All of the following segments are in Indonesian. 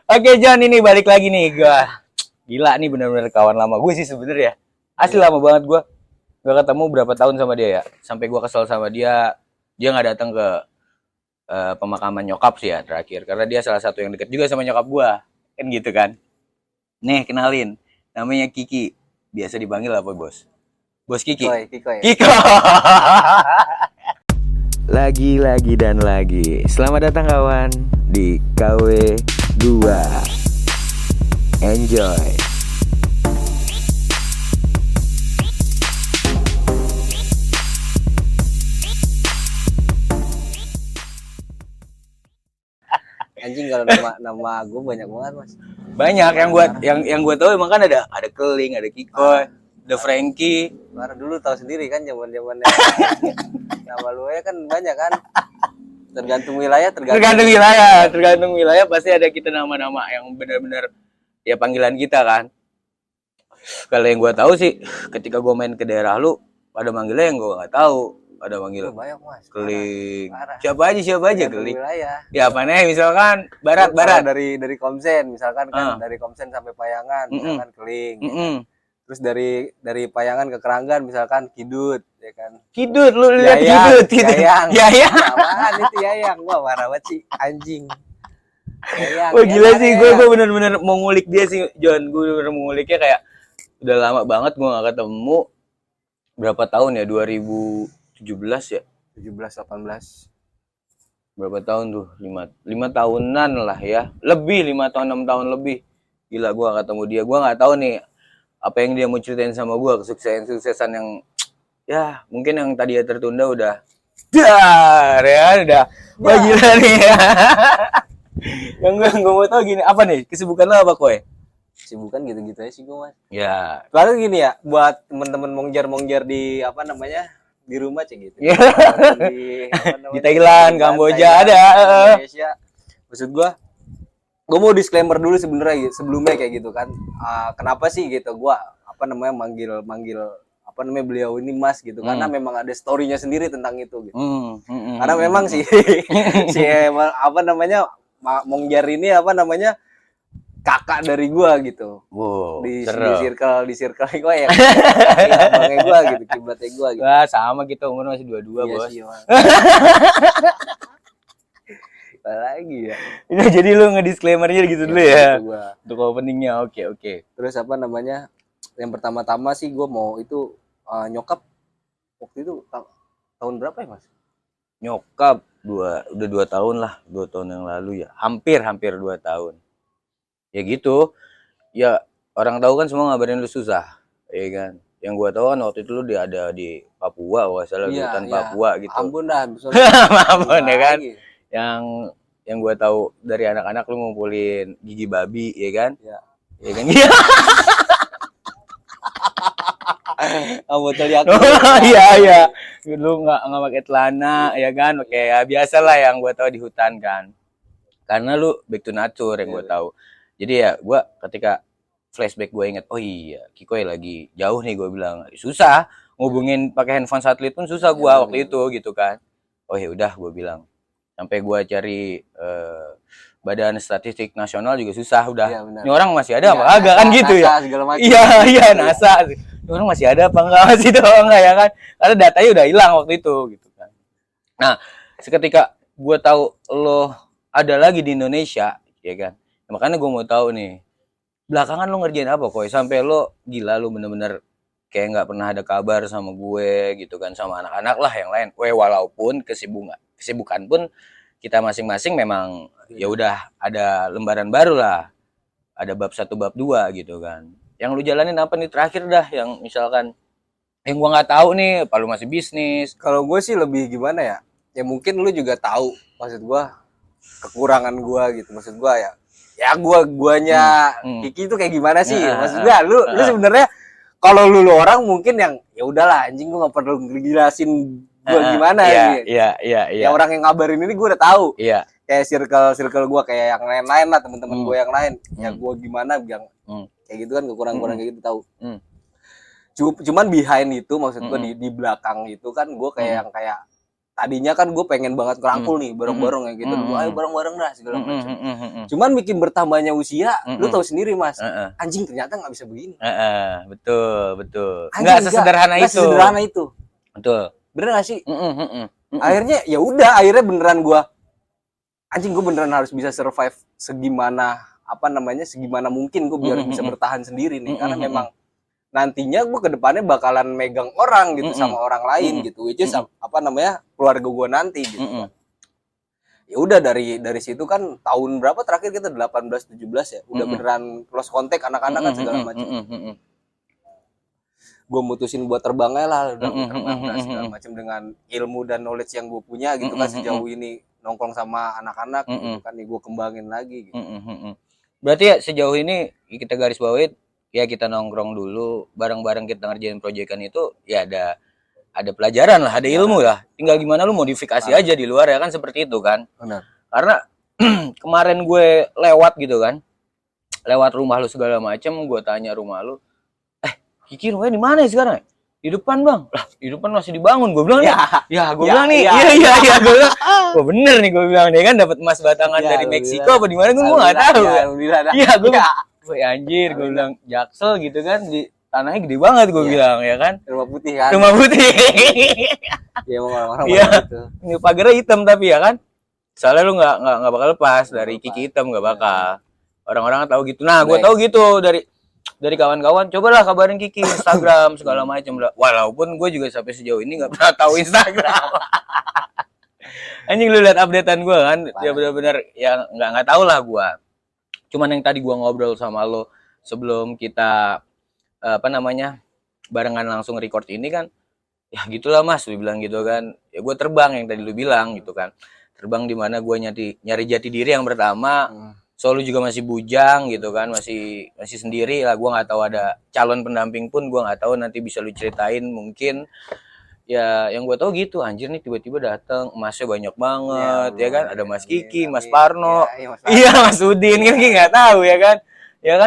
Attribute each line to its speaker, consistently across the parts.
Speaker 1: Oke John, ini balik lagi nih gua. Gila nih bener-bener kawan lama gue sih sebenernya. Asli lama banget gua. Gak ketemu berapa tahun sama dia ya. Sampai gua kesel sama dia. Dia nggak datang ke pemakaman nyokap sih ya terakhir. Karena dia salah satu yang deket juga sama nyokap gua. Kan gitu kan. Nih kenalin. Namanya Kiki. Biasa dipanggil apa bos? Bos Kiki.
Speaker 2: Kiko ya.
Speaker 1: Kiko. Lagi dan lagi. Selamat datang kawan di KW2. Enjoy.
Speaker 2: Anjing kalau nama gue banyak banget mas.
Speaker 1: Banyak yang gua tahu emang kan ada Keling, ada Kiko, ada Frankie.
Speaker 2: Karena dulu tahu sendiri kan zaman-zamannya. Nama lu ya kan banyak kan. Tergantung wilayah.
Speaker 1: Tergantung wilayah pasti ada kita nama-nama yang benar-benar ya panggilan kita kan. Kalau yang gua tahu sih ketika gua main ke daerah lu pada manggilnya yang gua nggak tahu. Ada manggil
Speaker 2: banyak mas.
Speaker 1: Keling.
Speaker 2: Parah.
Speaker 1: Siapa aja Keling.
Speaker 2: Wilayah.
Speaker 1: Ya apa nih misalkan barat.
Speaker 2: Dari Komsen misalkan kan dari Komsen sampai Payangan misalkan Keling. Terus dari Payangan ke Keranggan misalkan Kidut ya kan.
Speaker 1: Kidut lu lihat Kidut.
Speaker 2: Yayang. Apaan itu Yayang? Wah marah banget sih anjing.
Speaker 1: Yayang. Wah gila sih gue bener-bener mau ngulik dia sih John. Gue bener-bener mau nguliknya kayak udah lama banget gue gak ketemu. Berapa tahun ya? 2017 ya?
Speaker 2: 17 18.
Speaker 1: Berapa tahun tuh? 5 tahunan lah ya. Lebih 5 tahun 6 tahun lebih. Gila gue gak ketemu dia. Gue gak tahu nih apa yang dia mau ceritain sama gue, kesuksesan yang ya mungkin yang tadi ya tertunda udah udah wah gila nih ya. Yang gue mau tahu gini, apa nih kesibukan lo apa koy?
Speaker 2: Kesibukan gitu-gitu aja sih gue mas.
Speaker 1: Ya
Speaker 2: Lalu gini ya, buat temen-temen mongjar di apa namanya di rumah cek gitu.
Speaker 1: Ya. Di Thailand, Kamboja ada.
Speaker 2: Indonesia. Maksud gue mau disclaimer dulu sebelumnya kayak gitu kan. Kenapa sih gitu gue apa namanya manggil apa namanya beliau ini mas gitu karena memang ada storynya sendiri tentang itu gitu. Karena memang si apa namanya Mongjar ini apa namanya kakak dari gua gitu.
Speaker 1: Wow,
Speaker 2: di circle gua ya. Abangnya gua gitu, kiblatnya gua gitu.
Speaker 1: Wah, sama kita umur masih 22, iya, bos. Iya.
Speaker 2: Lagi ya.
Speaker 1: Ini jadi lu ngedisclaimernya gitu dulu ya. Untuk openingnya. Oke.
Speaker 2: Terus apa namanya? Yang pertama-tama sih gua mau itu nyokap waktu itu tahun berapa ya, Mas?
Speaker 1: Nyokap udah 2 tahun lah, 2 tahun yang lalu ya. Hampir 2 tahun. Ya gitu, ya orang tahu kan semua ngabarin lu susah, ya kan. Yang gua tahu kan waktu itu lu ada di Papua, kalau salah di hutan Papua gitu.
Speaker 2: Ampun dah,
Speaker 1: ampun ya kan. Yang gua tahu dari anak-anak lu ngumpulin gigi babi, ya kan? Ya kan?
Speaker 2: Botol Yakult.
Speaker 1: Iya. Lu nggak pakai celana, ya kan? Oke, ya biasalah yang gua tahu di hutan kan. Karena lu back to nature yang gua tahu. Jadi ya gue ketika flashback gue inget, oh iya Kiko lagi jauh nih, gue bilang susah ngubungin pakai handphone satelit pun susah gue waktu itu gitu kan. Oh ya udah gue bilang, sampai gue cari Badan Statistik Nasional juga susah udah. Ini orang masih ada apa agak kan gitu ya. Iya NASA. Ini orang masih ada apa enggak, masih doang enggak ya kan? Karena datanya udah hilang waktu itu gitu kan. Nah seketika gue tahu lo ada lagi di Indonesia, ya kan. Makanya gue mau tahu nih, belakangan lo ngerjain apa koy sampai lo gila, lo bener-bener kayak nggak pernah ada kabar sama gue gitu kan, sama anak-anak lah yang lain. Walaupun kesibukan pun kita masing-masing memang ya udah ada lembaran baru lah, ada bab 1 bab 2 gitu kan. Yang lu jalanin apa nih terakhir dah, yang misalkan yang gue nggak tahu nih, apa lu masih bisnis?
Speaker 2: Kalau gue sih lebih gimana ya? Ya mungkin lu juga tahu maksud gue kekurangan gue gitu, maksud gue ya guanya Kiki itu kayak gimana sih? Maksud gua lu sebenarnya kalau lu orang mungkin yang ya udahlah anjing gua enggak perlu ngejelasin gua gimana gitu. Iya. Ya orang yang ngabarin ini gua udah tahu. Iya. Kayak circle gua kayak yang lain-lain lah, teman-teman gua yang lain. Ya gua gimana yang kayak gitu kan kekurangan kayak gitu tahu. Cuman behind itu maksud gua di belakang itu kan gua kayak yang kayak tadinya kan gue pengen banget ngerangkul nih bareng-bareng ya gitu, ayo bareng-bareng dah segala macam. Cuman bikin bertambahnya usia, lu tahu sendiri Mas, anjing ternyata nggak bisa begini.
Speaker 1: Betul. Nggak sesederhana
Speaker 2: itu.
Speaker 1: Betul.
Speaker 2: Bener nggak sih? Akhirnya ya udah, akhirnya beneran gue, anjing gue beneran harus bisa survive segimana mungkin gue biar bisa bertahan sendiri nih, karena memang nantinya gue kedepannya bakalan megang orang gitu sama orang lain gitu, which is keluarga gue nanti gitu. Ya udah dari situ kan tahun berapa terakhir kita 18-17 ya, udah beneran close contact anak-anak kan segala macam. Gue mutusin buat terbangnya lah, udah terbang segala macam dengan ilmu dan knowledge yang gue punya gitu kan, sejauh ini nongkrong sama anak-anak gitu kan, gue kembangin lagi gitu.
Speaker 1: Berarti ya sejauh ini kita garis bawahi ya, kita nongkrong dulu bareng-bareng, kita ngerjain proyekan itu ya ada pelajaran lah, ada ilmu lah. Tinggal gimana lu modifikasi aja di luar ya kan, seperti itu kan.
Speaker 2: Benar.
Speaker 1: Karena kemarin gue lewat gitu kan, lewat rumah lu segala macem, gue tanya rumah lu, Kiki rumahnya di mana ya sekarang? Di depan bang. Lah di depan masih dibangun. Gue bilang nih, gue bilang nih, iya gue bilang, gue bener nih gue bilang, dia kan dapat emas batangan dari Meksiko apa di mana gue nggak tahu. Iya gue anjir, gue bilang Jaksel gitu kan, di tanahnya gede banget gue bilang ya kan.
Speaker 2: Rumah putih kan.
Speaker 1: Rumah putih.
Speaker 2: Iya emang orang-orang gitu.
Speaker 1: Ini pagarnya hitam tapi ya kan. Soalnya lu nggak bakal lepas dari Kiki hitam, nggak bakal. Orang-orang tahu gitu. Nah gue tahu gitu dari kawan-kawan, cobalah kabarin Kiki Instagram segala macam. Walaupun gue juga sampai sejauh ini nggak pernah tahu Instagram. Anjing lu lihat updatean gue kan, ya benar-benar ya nggak tahu lah gue. Cuman yang tadi gua ngobrol sama lo sebelum kita barengan langsung record ini kan, ya gitulah Mas, lu bilang gitu kan. Ya gua terbang yang tadi lu bilang gitu kan. Terbang di mana gua nyari jati diri yang pertama. So lu juga masih bujang gitu kan, masih sendiri lah. Gua nggak tahu ada calon pendamping pun, gua nggak tahu, nanti bisa lu ceritain mungkin. Ya yang gue tahu gitu, anjir nih tiba-tiba datang emasnya banyak banget ya kan, ada Mas Kiki, Mas Parno, Mas Udin kan, nggak tahu ya kan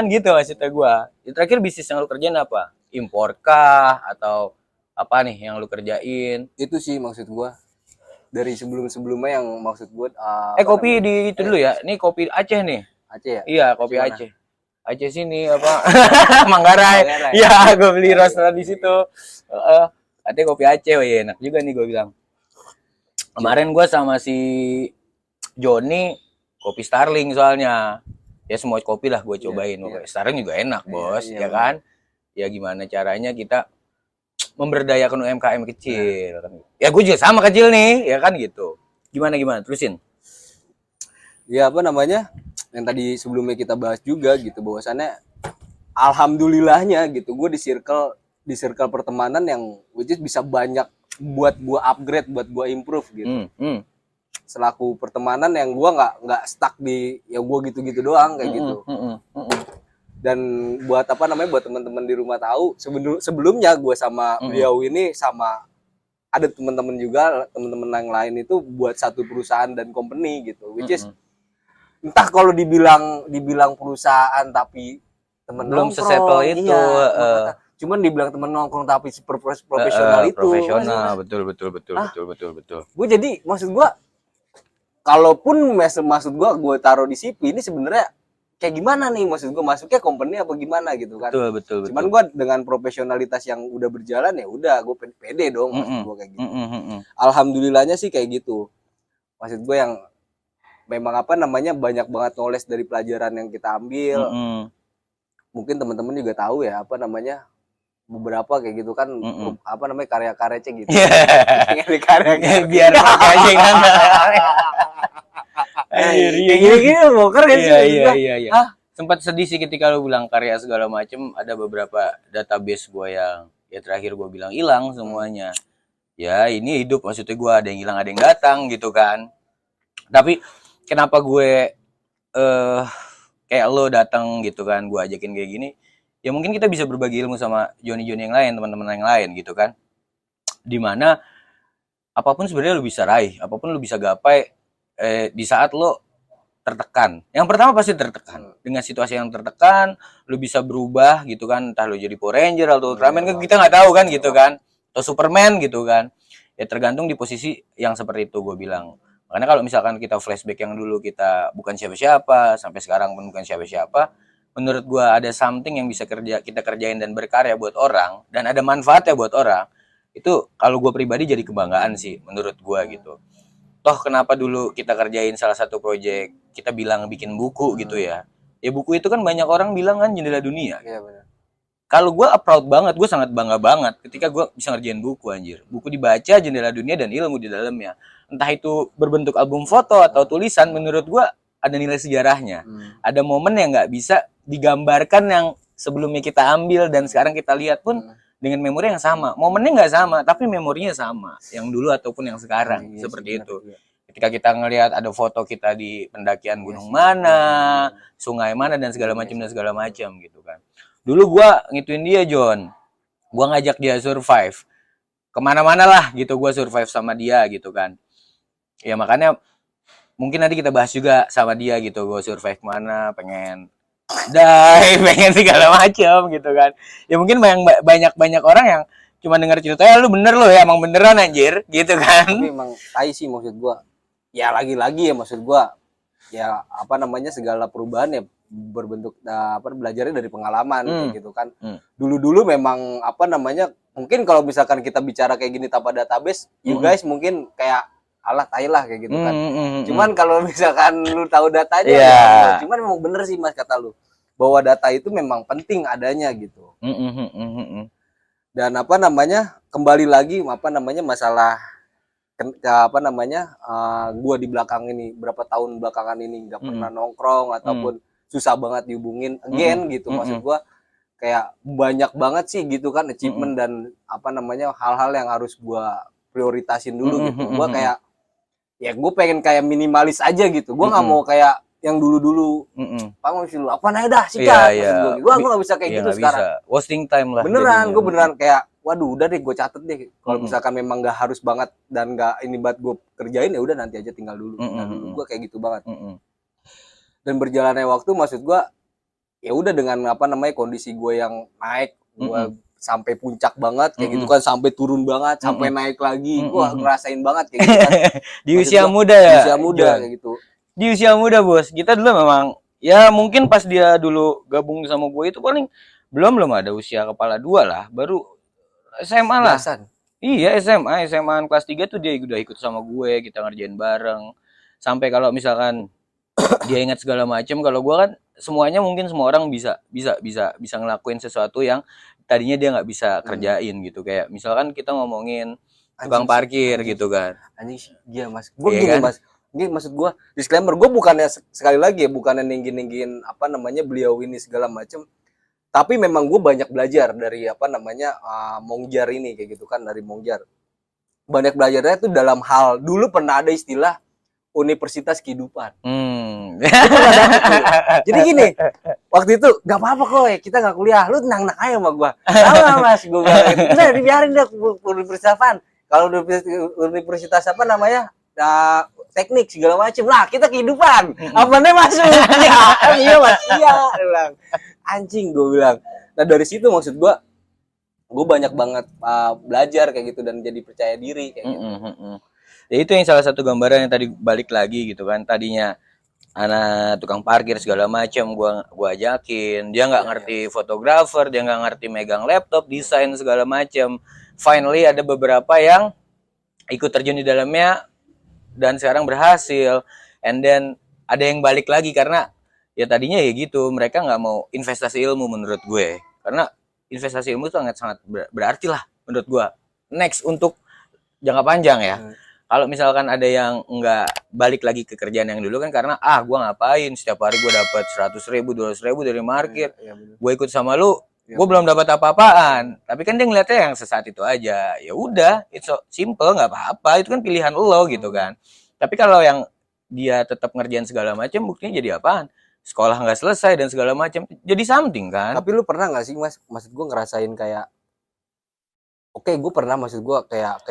Speaker 1: gitu maksudnya gue. Terakhir bisnis yang lu kerjain apa? Impor kah atau apa nih yang lu kerjain?
Speaker 2: Itu sih maksud gue dari sebelumnya yang maksud gue.
Speaker 1: Kopi di itu dulu ya, ini kopi Aceh nih.
Speaker 2: Aceh ya?
Speaker 1: Iya kopi Aceh. Aceh sini apa? Manggarai. Iya gue beli roaster di situ. Katanya kopi Aceh, ya enak juga nih gue bilang. Kemarin gue sama si Joni kopi Starling soalnya. Ya semua kopi lah gue cobain. Starling juga enak bos, ya kan? Ya gimana caranya kita memberdayakan UMKM kecil. Ya gue juga sama kecil nih, ya kan gitu. Gimana terusin.
Speaker 2: Ya yang tadi sebelumnya kita bahas juga gitu, bahwasannya alhamdulillahnya gitu gue di circle pertemanan yang which is bisa banyak buat gua upgrade, buat gua improve gitu. Selaku pertemanan yang gua nggak stuck di ya gua gitu-gitu doang kayak gitu. Dan buat buat teman-teman di rumah tahu, sebelumnya gua sama beliau ini sama ada teman-teman juga, teman-teman yang lain itu buat satu perusahaan dan company gitu. Which is entah kalau dibilang perusahaan tapi temen
Speaker 1: belum
Speaker 2: nongkrong,
Speaker 1: sesettle itu.
Speaker 2: Cuman dibilang temen nongkrong tapi super profesional itu.
Speaker 1: Profesional, betul.
Speaker 2: Gue jadi maksud gue, kalaupun maksud gue taruh di CP ini sebenarnya kayak gimana nih, maksud gue masuknya company apa gimana gitu kan.
Speaker 1: Betul.
Speaker 2: Cuman gue dengan profesionalitas yang udah berjalan ya udah gue pede dong maksud gue kayak gitu. Alhamdulillahnya sih kayak gitu. Maksud gue yang memang banyak banget knowledge dari pelajaran yang kita ambil. Mungkin teman-teman juga tahu ya beberapa kayak gitu kan, karya-karya gitu.
Speaker 1: Karya biar aja kan.
Speaker 2: Gini boker kan sih.
Speaker 1: Iya. Sempat sedih sih ketika lu bilang karya segala macem. Ada beberapa database gue yang ya terakhir gue bilang hilang semuanya. Ya ini hidup, maksudnya gue ada yang hilang ada yang datang gitu kan. Tapi kenapa gue kayak lo datang gitu kan, gue ajakin kayak gini, ya mungkin kita bisa berbagi ilmu sama Joni yang lain, teman-teman yang lain gitu kan, dimana apapun sebenarnya lo bisa raih, apapun lo bisa gapai di saat lo tertekan. Yang pertama pasti tertekan, dengan situasi yang tertekan lo bisa berubah gitu kan, entah lo jadi Power Ranger atau Ultraman, kan kita nggak tahu kan gitu kan, atau Superman gitu kan. Ya tergantung di posisi yang seperti itu gue bilang. Karena kalau misalkan kita flashback yang dulu kita bukan siapa-siapa, sampai sekarang pun bukan siapa-siapa, menurut gue ada something yang bisa kita kerjain dan berkarya buat orang, dan ada manfaatnya buat orang, itu kalau gue pribadi jadi kebanggaan sih menurut gue gitu. Toh kenapa dulu kita kerjain salah satu project, kita bilang bikin buku gitu ya. Ya buku itu kan banyak orang bilang kan jendela dunia.
Speaker 2: Iya benar.
Speaker 1: Kalau gue proud banget, gue sangat bangga banget ketika gue bisa ngerjain buku anjir. Buku dibaca, jendela dunia dan ilmu di dalamnya. Entah itu berbentuk album foto atau tulisan, menurut gue ada nilai sejarahnya. Ada momen yang nggak bisa digambarkan yang sebelumnya kita ambil dan sekarang kita lihat pun dengan memori yang sama. Momennya nggak sama, tapi memorinya sama. Yang dulu ataupun yang sekarang, seperti itu. Ketika kita ngelihat ada foto kita di pendakian gunung mana, sungai mana dan segala macam gitu kan. Dulu gue ngituin dia John, gue ngajak dia survive kemana-mana lah gitu, gue survive sama dia gitu kan. Ya makanya mungkin nanti kita bahas juga sama dia gitu, gue survive kemana, pengen pengen segala macam gitu kan. Ya mungkin banyak orang yang cuma dengar ceritanya, lu bener lo ya, emang beneran anjir gitu kan.
Speaker 2: Tapi emang tai sih maksud gue. Ya lagi-lagi ya maksud gue, ya apa namanya, segala perubahan ya berbentuk belajarnya dari pengalaman kayak gitu kan. Dulu memang apa namanya, mungkin kalau misalkan kita bicara kayak gini tanpa database, you guys mungkin kayak alah tai lah kayak gitu kan. Cuman kalau misalkan lu tahu datanya, ya, cuman memang bener sih Mas kata lu, bahwa data itu memang penting adanya gitu. Dan apa namanya, kembali lagi apa namanya masalah apa namanya, gua di belakang ini berapa tahun belakangan ini nggak pernah nongkrong ataupun susah banget dihubungin again gitu. Maksud gua kayak banyak banget sih gitu kan achievement dan apa namanya hal-hal yang harus gua prioritasin dulu gitu. Gua kayak ya gue pengen kayak minimalis aja gitu. Gua nggak mau kayak yang dulu-dulu. Paham sih lu? Apa nah dah sikat. Gua nggak bisa kayak gitu sekarang.
Speaker 1: Bisa. Wasting time lah.
Speaker 2: Beneran, gue beneran kayak waduh udah deh gue catet deh. Kalau misalkan memang nggak harus banget dan nggak ini buat gue kerjain, ya udah nanti aja tinggal dulu. Gue kayak gitu banget. Dan berjalannya waktu maksud gue ya udah dengan apa namanya kondisi gue yang naik, gue sampai puncak banget kayak gitu kan, sampai turun banget, sampai naik lagi, gue ngerasain banget kayak gitu kan.
Speaker 1: Di usia muda ya.
Speaker 2: Di usia muda kayak gitu.
Speaker 1: Di usia muda bos, kita dulu memang ya mungkin pas dia dulu gabung sama gue itu paling belum ada usia kepala 2 lah, baru SMA lah.
Speaker 2: Biasan.
Speaker 1: Iya SMA kelas 3 tuh dia udah ikut sama gue, kita ngerjain bareng. Sampai kalau misalkan dia ingat segala macam, kalau gue kan semuanya mungkin semua orang bisa ngelakuin sesuatu yang tadinya dia nggak bisa kerjain gitu. Kayak misalkan kita ngomongin tukang parkir gitu kan.
Speaker 2: Anjing iya Mas. Gue gini kan? Mas. Ini maksud gue disclaimer, gue bukannya sekali lagi ya bukannya ninggin apa namanya beliau ini segala macam. Tapi memang gue banyak belajar dari apa namanya Mongjar ini kayak gitu kan, dari Mongjar. Banyak belajarnya tuh dalam hal dulu pernah ada istilah universitas kehidupan. Jadi gini, waktu itu gak apa-apa kok ya, kita gak kuliah, lu tenang-tenang aja sama gue. Sama Mas, gue bilang udah dibiarin deh universitas apaan. Kalau universitas apa namanya teknik segala macam lah, kita kehidupan apanya masuk ya. Iya Mas, iya bilang anjing, gue bilang. Nah dari situ maksud gue banyak banget belajar kayak gitu dan jadi percaya diri kayak gitu.
Speaker 1: Ya itu yang salah satu gambaran yang tadi balik lagi gitu kan, tadinya anak tukang parkir segala macam gua ajakin, dia nggak ngerti fotografer, dia nggak ngerti megang laptop, desain segala macam. Finally ada beberapa yang ikut terjun di dalamnya dan sekarang berhasil. And then ada yang balik lagi karena ya tadinya ya gitu, mereka nggak mau investasi ilmu menurut gue, karena investasi ilmu itu sangat berarti lah menurut gue. Next untuk jangka panjang ya. Kalau misalkan ada yang nggak balik lagi ke kerjaan yang dulu kan karena gue ngapain setiap hari gue dapat 100.000 200.000 dari market, gue ikut sama lu, gue belum dapat apa-apaan. Tapi kan dia ngeliatnya yang sesaat itu aja, ya udah, it's so simple, nggak apa-apa, itu kan pilihan lo gitu kan. Tapi kalau yang dia tetap ngerjain segala macam, buktinya jadi apaan? Sekolah nggak selesai dan segala macam, jadi something kan.
Speaker 2: Tapi lu pernah nggak sih Mas, maksud gue ngerasain kayak gue pernah, maksud gue kayak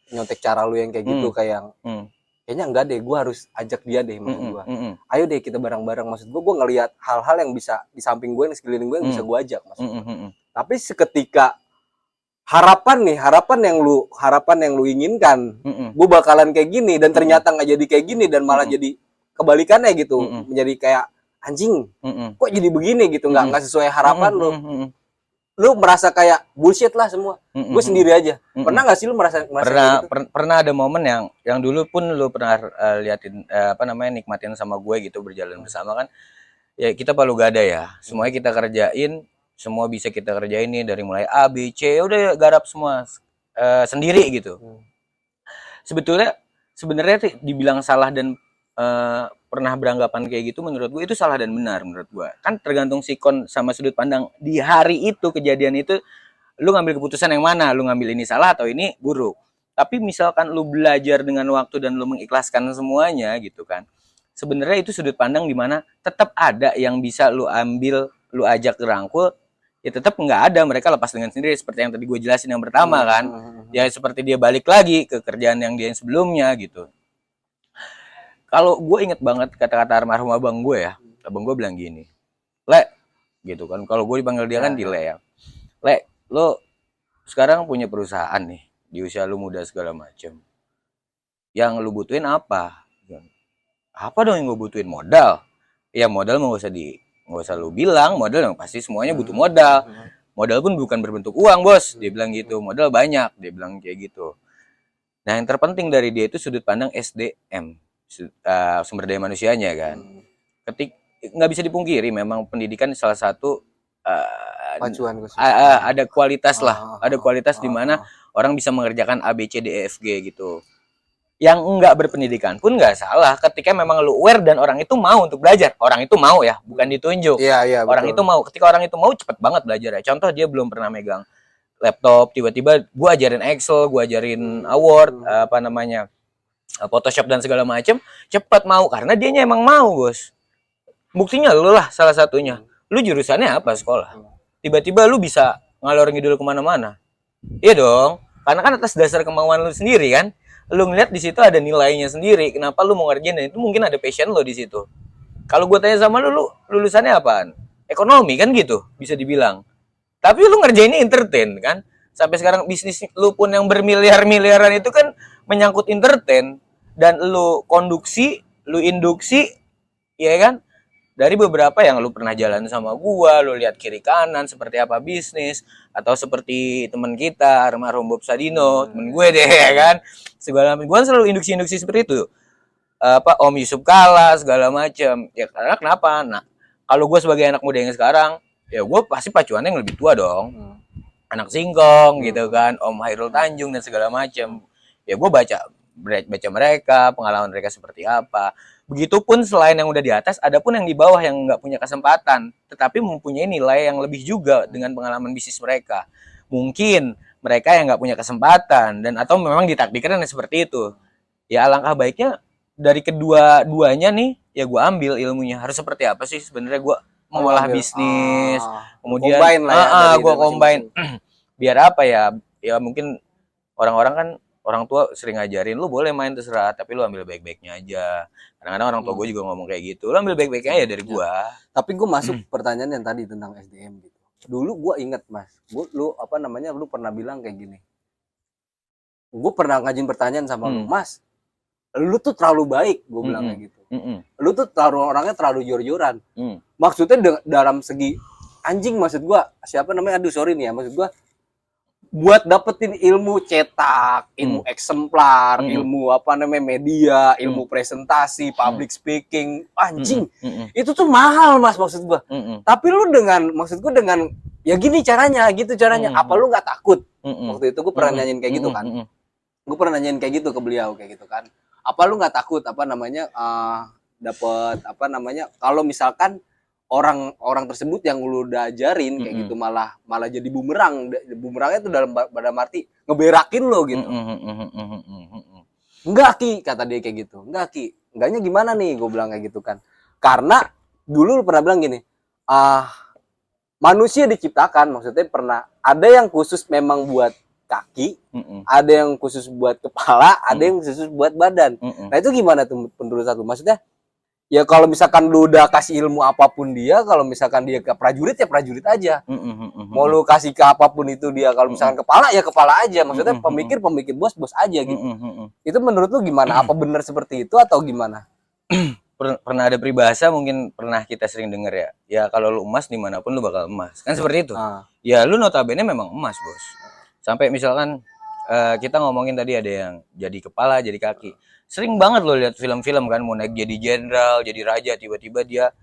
Speaker 2: nyontek cara lu yang kayak gitu, kayak kayaknya enggak deh, gue harus ajak dia deh, maksud gue ayo deh kita bareng-bareng. Maksud gue ngelihat hal-hal yang bisa di samping gue, yang sekeliling gue yang bisa gue ajak, maksud gue. Tapi seketika harapan yang lu inginkan, gue bakalan kayak gini dan ternyata nggak jadi kayak gini dan malah jadi kebalikannya gitu, menjadi kayak anjing, kok jadi begini gitu, nggak sesuai harapan lu merasa kayak bullshit lah semua, gue sendiri aja. Pernah nggak sih lu merasa
Speaker 1: pernah
Speaker 2: gitu?
Speaker 1: Pernah ada momen yang dulu pun lu pernah liatin nikmatin sama gue gitu, berjalan bersama kan, ya kita palu gada ya, semuanya kita kerjain, semua bisa kita kerjain nih dari mulai A B C, udah garap semua sendiri gitu. Sebenarnya dibilang salah dan pernah beranggapan kayak gitu, menurut gue itu salah dan benar. Menurut gue kan tergantung sikon sama sudut pandang di hari itu, kejadian itu lu ngambil keputusan yang mana, lu ngambil ini salah atau ini buruk. Tapi misalkan lu belajar dengan waktu dan lu mengikhlaskan semuanya gitu kan, sebenarnya itu sudut pandang di mana tetap ada yang bisa lu ambil, lu ajak rangkul, ya tetap nggak ada, mereka lepas dengan sendiri, seperti yang tadi gue jelasin yang pertama kan, ya seperti dia balik lagi ke kerjaan yang dia sebelumnya gitu. Kalau gue inget banget kata-kata almarhum abang gue ya, abang gue bilang gini, Le, gitu kan, kalau gue dipanggil dia kan di Le ya, Le, lo sekarang punya perusahaan nih, di usia lu muda segala macem, yang lu butuhin apa? Apa dong yang gue butuhin? Modal. Ya modal mau nggak usah lu bilang, modal yang pasti semuanya butuh modal. Modal pun bukan berbentuk uang, bos. Dia bilang gitu. Modal banyak, dia bilang kayak gitu. Nah, yang terpenting dari dia itu sudut pandang SDM, sumber daya manusianya kan. Nggak bisa dipungkiri, memang pendidikan salah satu ada kualitas lah, ada kualitas di mana orang bisa mengerjakan A B C D E F G gitu. Yang enggak berpendidikan pun nggak salah ketika memang lu aware dan orang itu mau untuk belajar. Orang itu mau ya, bukan ditunjuk.
Speaker 2: Iya,
Speaker 1: orang
Speaker 2: betul.
Speaker 1: itu mau. Ketika orang itu mau, cepet banget belajar ya. Contoh, dia belum pernah megang laptop, tiba-tiba gue ajarin Excel, gue ajarin Word, Photoshop dan segala macam, cepet mau karena dianya emang mau, bos. Buktinya lu lah salah satunya. Lu jurusannya apa sekolah? Tiba-tiba lu bisa ngalor ngidul kemana-mana. Iya dong, karena kan atas dasar kemauan lu sendiri kan. Lu ngeliat di situ ada nilainya sendiri, kenapa lu mau ngerjain, dan itu mungkin ada passion lo di situ. Kalau gue tanya sama lu lulusannya apaan? Ekonomi kan gitu, bisa dibilang. Tapi lu ngerjainnya entertain kan. Sampai sekarang bisnis lu pun yang bermiliar-miliaran itu kan menyangkut entertain, dan lu konduksi, lu induksi, ya kan? Dari beberapa yang lu pernah jalan sama gua, lu lihat kiri kanan seperti apa bisnis, atau seperti teman kita almarhum Bob Sadino, temen gue deh ya kan, segala macam. Gua selalu induksi seperti itu, Om Yusuf Kala segala macam ya. Karena kenapa? Nah, kalau gue sebagai anak muda yang sekarang, ya gue pasti pacuannya yang lebih tua dong, anak singkong gitu kan, Om Hairul Tanjung dan segala macam. Ya gue baca mereka, pengalaman mereka seperti apa. Begitupun selain yang udah di atas, ada pun yang di bawah yang nggak punya kesempatan, tetapi mempunyai nilai yang lebih juga dengan pengalaman bisnis mereka. Mungkin mereka yang nggak punya kesempatan dan atau memang ditakdirkan seperti itu. Ya alangkah baiknya dari kedua-duanya nih, ya gue ambil ilmunya. Harus seperti apa sih sebenarnya gue mengolah bisnis, kemudian gue combine biar apa ya? Ya mungkin orang-orang kan, orang tua sering ngajarin, lu boleh main terserah, tapi lu ambil baik-baiknya aja. Kadang-kadang orang tua gue juga ngomong kayak gitu, lu ambil baik-baiknya aja dari gue.
Speaker 2: Tapi gue masuk pertanyaan yang tadi tentang SDM gitu. Dulu gue inget mas, lu pernah bilang kayak gini. Gue pernah ngajin pertanyaan sama lu, mas, lu tuh terlalu baik, gue bilang kayak gitu. Lu tuh orangnya terlalu jor-joran. Maksudnya dalam segi anjing, maksud gue siapa namanya? Aduh sorry nih ya, maksud gue buat dapetin ilmu cetak, ilmu eksemplar, ilmu media, ilmu presentasi, public speaking, anjing, itu tuh mahal mas, maksud gua. Tapi lu dengan ya gini caranya, apa lu nggak takut? Waktu itu gua pernah nanyain kayak gitu kan, gua pernah nanyain kayak gitu ke beliau kayak gitu kan, apa lu nggak takut dapet kalau misalkan orang tersebut yang lu udah ajarin kayak gitu malah jadi bumerangnya tuh dalam arti ngeberakin lo gitu. Enggak Ki, kata dia kayak gitu. Enggaknya gimana nih, gue bilang kayak gitu kan. Karena dulu lu pernah bilang gini, manusia diciptakan, maksudnya pernah ada yang khusus memang buat kaki, ada yang khusus buat kepala, ada yang khusus buat badan. Nah itu gimana tuh menurut satu? Maksudnya Ya kalau misalkan lu udah kasih ilmu apapun dia, kalau misalkan dia ke prajurit ya prajurit aja. Mau lu kasih ke apapun itu dia, kalau misalkan kepala ya kepala aja. Maksudnya pemikir bos aja gitu. Itu menurut lu gimana? Apa benar seperti itu atau gimana?
Speaker 1: Pernah ada peribahasa, mungkin pernah kita sering dengar ya. Ya kalau lu emas dimanapun lu bakal emas. Kan seperti itu. Ya lu notabene memang emas, bos. Sampai misalkan kita ngomongin tadi ada yang jadi kepala, jadi kaki. Sering banget lo lihat film-film kan, mau naik jadi jenderal, jadi raja, tiba-tiba dia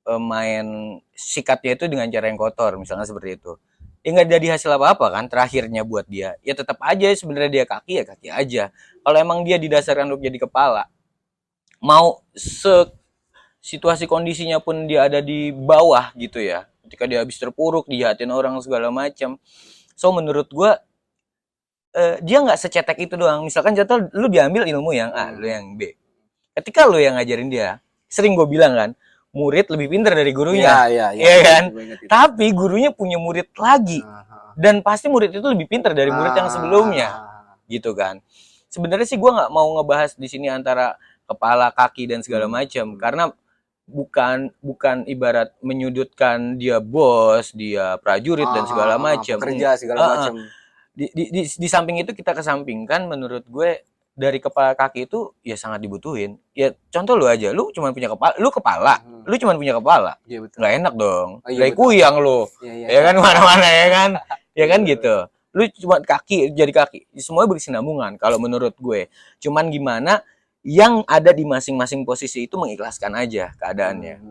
Speaker 1: main sikatnya itu dengan cara yang kotor, misalnya seperti itu. Ya nggak jadi hasil apa-apa kan terakhirnya buat dia. Ya tetap aja sebenarnya dia kaki ya kaki aja. Kalau emang dia didasarkan untuk jadi kepala, mau situasi kondisinya pun dia ada di bawah gitu ya. Ketika dia habis terpuruk, dijahatin orang segala macam. So menurut gua dia nggak secetek itu doang. Misalkan jatuh lu diambil ilmu yang A, lu yang B. Ketika lu yang ngajarin dia, sering gue bilang kan, murid lebih pintar dari gurunya. Iya kan? Tapi gurunya punya murid lagi. Dan pasti murid itu lebih pintar dari murid yang sebelumnya. Gitu kan. Sebenarnya sih gue nggak mau ngebahas di sini antara kepala, kaki dan segala macam, karena bukan ibarat menyudutkan dia bos, dia prajurit dan segala macam.
Speaker 2: Kerja segala macam.
Speaker 1: Di samping itu kita kesampingkan, menurut gue dari kepala kaki itu ya sangat dibutuhin. Ya contoh lu aja, lu cuma punya kepala, lu cuma punya kepala.
Speaker 2: Iya, betul.
Speaker 1: Nggak enak dong.
Speaker 2: Iya,
Speaker 1: Kayak kuyang lu.
Speaker 2: Iya.
Speaker 1: Ya kan mana-mana ya kan. Ya kan gitu. Lu cuma kaki jadi kaki. Semuanya berkesinambungan kalau menurut gue. Cuman gimana yang ada di masing-masing posisi itu mengikhlaskan aja keadaannya.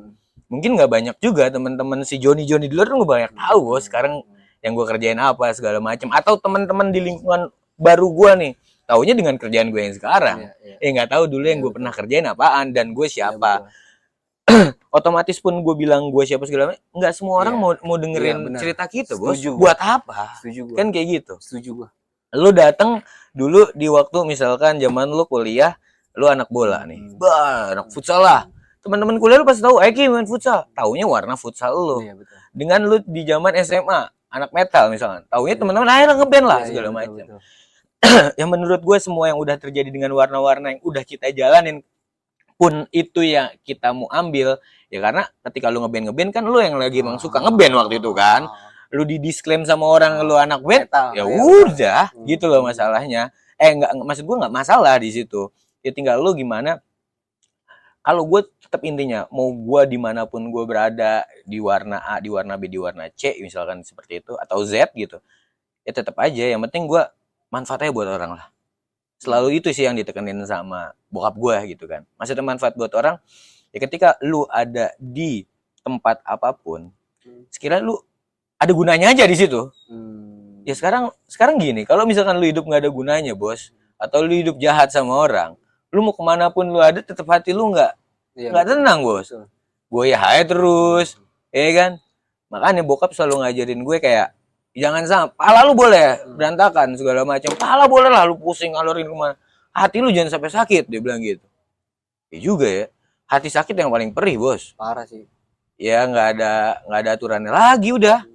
Speaker 1: Mungkin nggak banyak juga teman-teman si Joni di luar tuh nggak banyak tahu bos sekarang yang gue kerjain apa segala macam, atau teman-teman di lingkungan baru gue nih taunya dengan kerjaan gue yang sekarang. Nggak tahu dulu yang gue pernah kerjain apaan dan gue siapa. Otomatis pun gue bilang gue siapa segala macam, nggak semua orang mau dengerin cerita kita bos. Buat apa? Kan kayak gitu.
Speaker 2: Setuju gue.
Speaker 1: Lu datang dulu di waktu misalkan zaman lu kuliah, lu anak bola nih, anak futsal lah. Teman-teman kuliah lu pasti tahu, Eki main futsal. Taunya warna futsal lu. Dengan lu di zaman SMA, anak metal misalkan, taunya teman-teman akhirnya ngeband lah segala macam. Yang menurut gue semua yang udah terjadi dengan warna-warna yang udah kita jalanin pun itu yang kita mau ambil ya, karena ketika lu ngeband kan lu yang lagi emang suka ngeband waktu itu kan, lu didisklaim sama orang lu anak band, ya udah gitu loh masalahnya. Enggak, maksud gue nggak masalah di situ. Ya tinggal lu gimana. Kalau gue tetap intinya, mau gue dimanapun gue berada, di warna A, di warna B, di warna C, misalkan seperti itu, atau Z gitu, ya tetap aja, yang penting gue manfaatnya buat orang lah. Selalu itu sih yang ditekenin sama bokap gue gitu kan. Maksudnya manfaat buat orang, ya ketika lu ada di tempat apapun, sekiranya lu ada gunanya aja di situ. Ya sekarang gini, kalau misalkan lu hidup nggak ada gunanya bos, atau lu hidup jahat sama orang, lu mau kemana pun lu ada, tetap hati lu nggak tenang bos. Gue ya hai terus, ya kan. Makanya bokap selalu ngajarin gue kayak, jangan sampai pala lu boleh berantakan segala macam, pala boleh lah lu pusing ngalorin kemana, hati lu jangan sampai sakit, dia bilang gitu. Ya juga ya, hati sakit yang paling perih bos.
Speaker 2: Parah sih.
Speaker 1: Ya nggak ada aturannya lagi udah.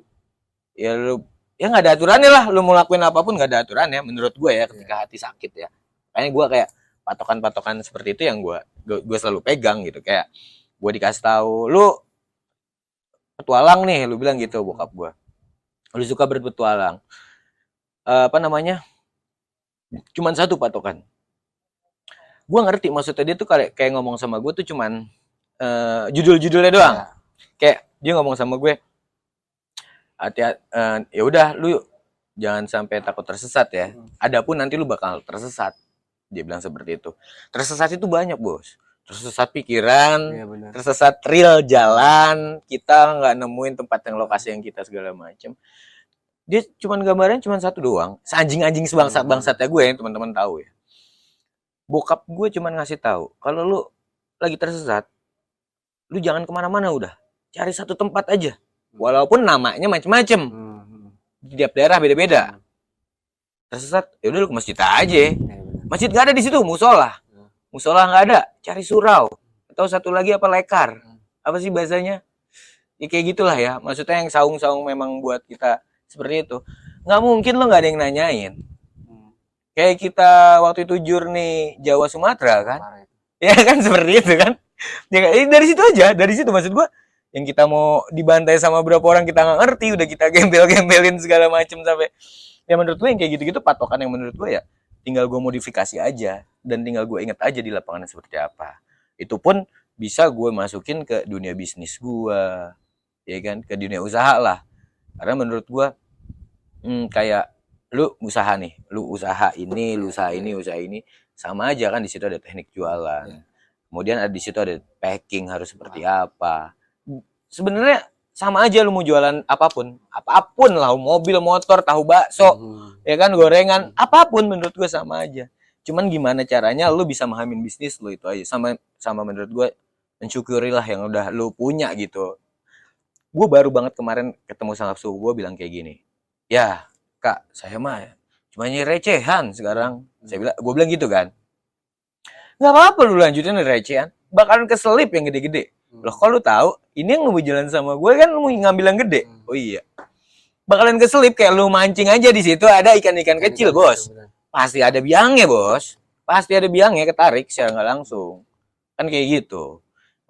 Speaker 1: Ya lu ya nggak ada aturannya lah, lu mau lakuin apapun nggak ada aturannya menurut gue ya ketika hati sakit ya. Makanya gue kayak patokan-patokan seperti itu yang gue selalu pegang gitu. Kayak gue dikasih tahu, lu petualang nih, lu bilang gitu bokap gue, lu suka berpetualang, apa namanya, cuman satu patokan. Gue ngerti maksudnya dia tuh kayak ngomong sama gue tuh cuman judul-judulnya doang. Kayak dia ngomong sama gue, hati-hati, ya udah lu jangan sampai takut tersesat ya. Adapun nanti lu bakal tersesat. Dia bilang seperti itu. Tersesat itu banyak bos. Tersesat pikiran, tersesat real jalan, kita nggak nemuin tempat yang lokasi yang kita segala macam. Dia cuman gambarnya cuman satu doang. Anjing-anjing sebangsat-bangsatnya gue yang teman-teman tahu ya. Bokap gue cuman ngasih tahu, kalau lu lagi tersesat, lu jangan kemana-mana udah. Cari satu tempat aja. Walaupun namanya macam-macam. Di tiap daerah beda-beda. Tersesat, ya udah lu ke masjid aja. Masjid nggak ada di situ, musola nggak ada, cari surau atau satu lagi apa lekar, apa sih bahasanya? Ya kayak gitulah ya. Maksudnya yang saung-saung memang buat kita seperti itu. Nggak mungkin lo nggak ada yang nanyain. Kayak kita waktu itu journey Jawa Sumatera kan, ya kan seperti itu kan. Ya, dari situ aja, dari situ maksud gua yang kita mau dibantai sama berapa orang kita nggak ngerti, udah kita gembel-gembelin segala macem sampai ya menurut gue yang kayak gitu-gitu patokan yang menurut gue ya tinggal gue modifikasi aja dan tinggal gue inget aja di lapangan seperti apa. Itu pun bisa gue masukin ke dunia bisnis gue, ya kan, ke dunia usaha lah. Karena menurut gue kayak lu usaha nih, lu usaha ini, usaha ini, sama aja kan di situ ada teknik jualan. Kemudian ada di situ ada packing harus seperti apa. Sebenarnya sama aja lu mau jualan apapun lah, mobil, motor, tahu bakso, ya kan, gorengan, apapun menurut gue sama aja. Cuman gimana caranya lu bisa memahamin bisnis lu itu aja. Sama menurut gue mensyukurilah yang udah lu punya gitu. Gue baru banget kemarin ketemu sama suku gue bilang kayak gini. Ya, Kak, saya mah cuma recehan sekarang. Gue bilang gitu kan. Nggak apa-apa lu lanjutin recehan, bakalan keselip yang gede-gede. Loh, kok lu tahu? Ini yang mau jalan sama gue kan lu ngambil yang gede. Oh iya. Bakalan keselip kayak lu mancing aja di situ ada ikan-ikan kecil, Bos. Pasti ada biangnya, Bos. Pasti ada biangnya ketarik secara nggak langsung. Kan kayak gitu.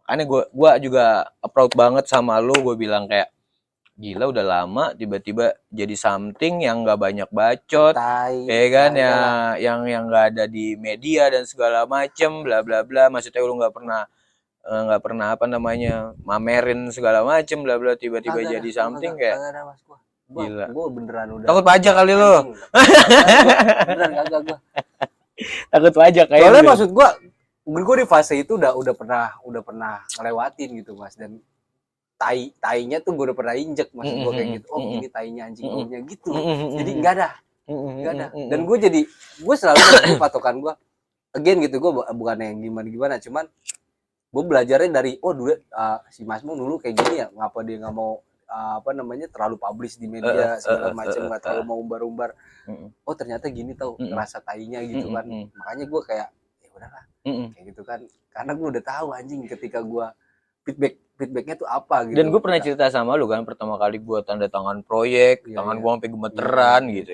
Speaker 1: Makanya gue juga proud banget sama lu, gue bilang kayak gila udah lama tiba-tiba jadi something yang nggak banyak bacot, ya kan, ya yang nggak ada di media dan segala macem, bla bla bla. Maksudnya lu nggak pernah apa namanya mamerin segala macem, bla bla, tiba-tiba jadi something kayak gila.
Speaker 2: Gue beneran udah
Speaker 1: takut pajak kali lu.
Speaker 2: Beneran kagak gue.
Speaker 1: Takut pajak kayak.
Speaker 2: Soalnya maksud gue di fase itu udah pernah ngelewatin gitu Mas, dan tainya tuh gue udah pernah injek, maksud gue kayak gitu. Oh ini tainya anjing baunya gitu. Jadi nggak ada. Dan gue selalu patokan gue again gitu, gue bukan yang gimana, cuman gue belajarnya dari dulu si Mas Mung dulu kayak gini ya, ngapa dia nggak mau terlalu publish di media segala macam, nggak terlalu mau umbar-umbar. Oh ternyata gini tau ngerasa tainya gitu kan. Makanya gue kayak ya udahlah kayak gitu kan, karena gue udah tahu anjing ketika gue feedbacknya tuh apa gitu.
Speaker 1: Dan gue pernah cerita sama lu kan, pertama kali gue tanda tangan proyek, tangan gue sampai gemeteran gitu.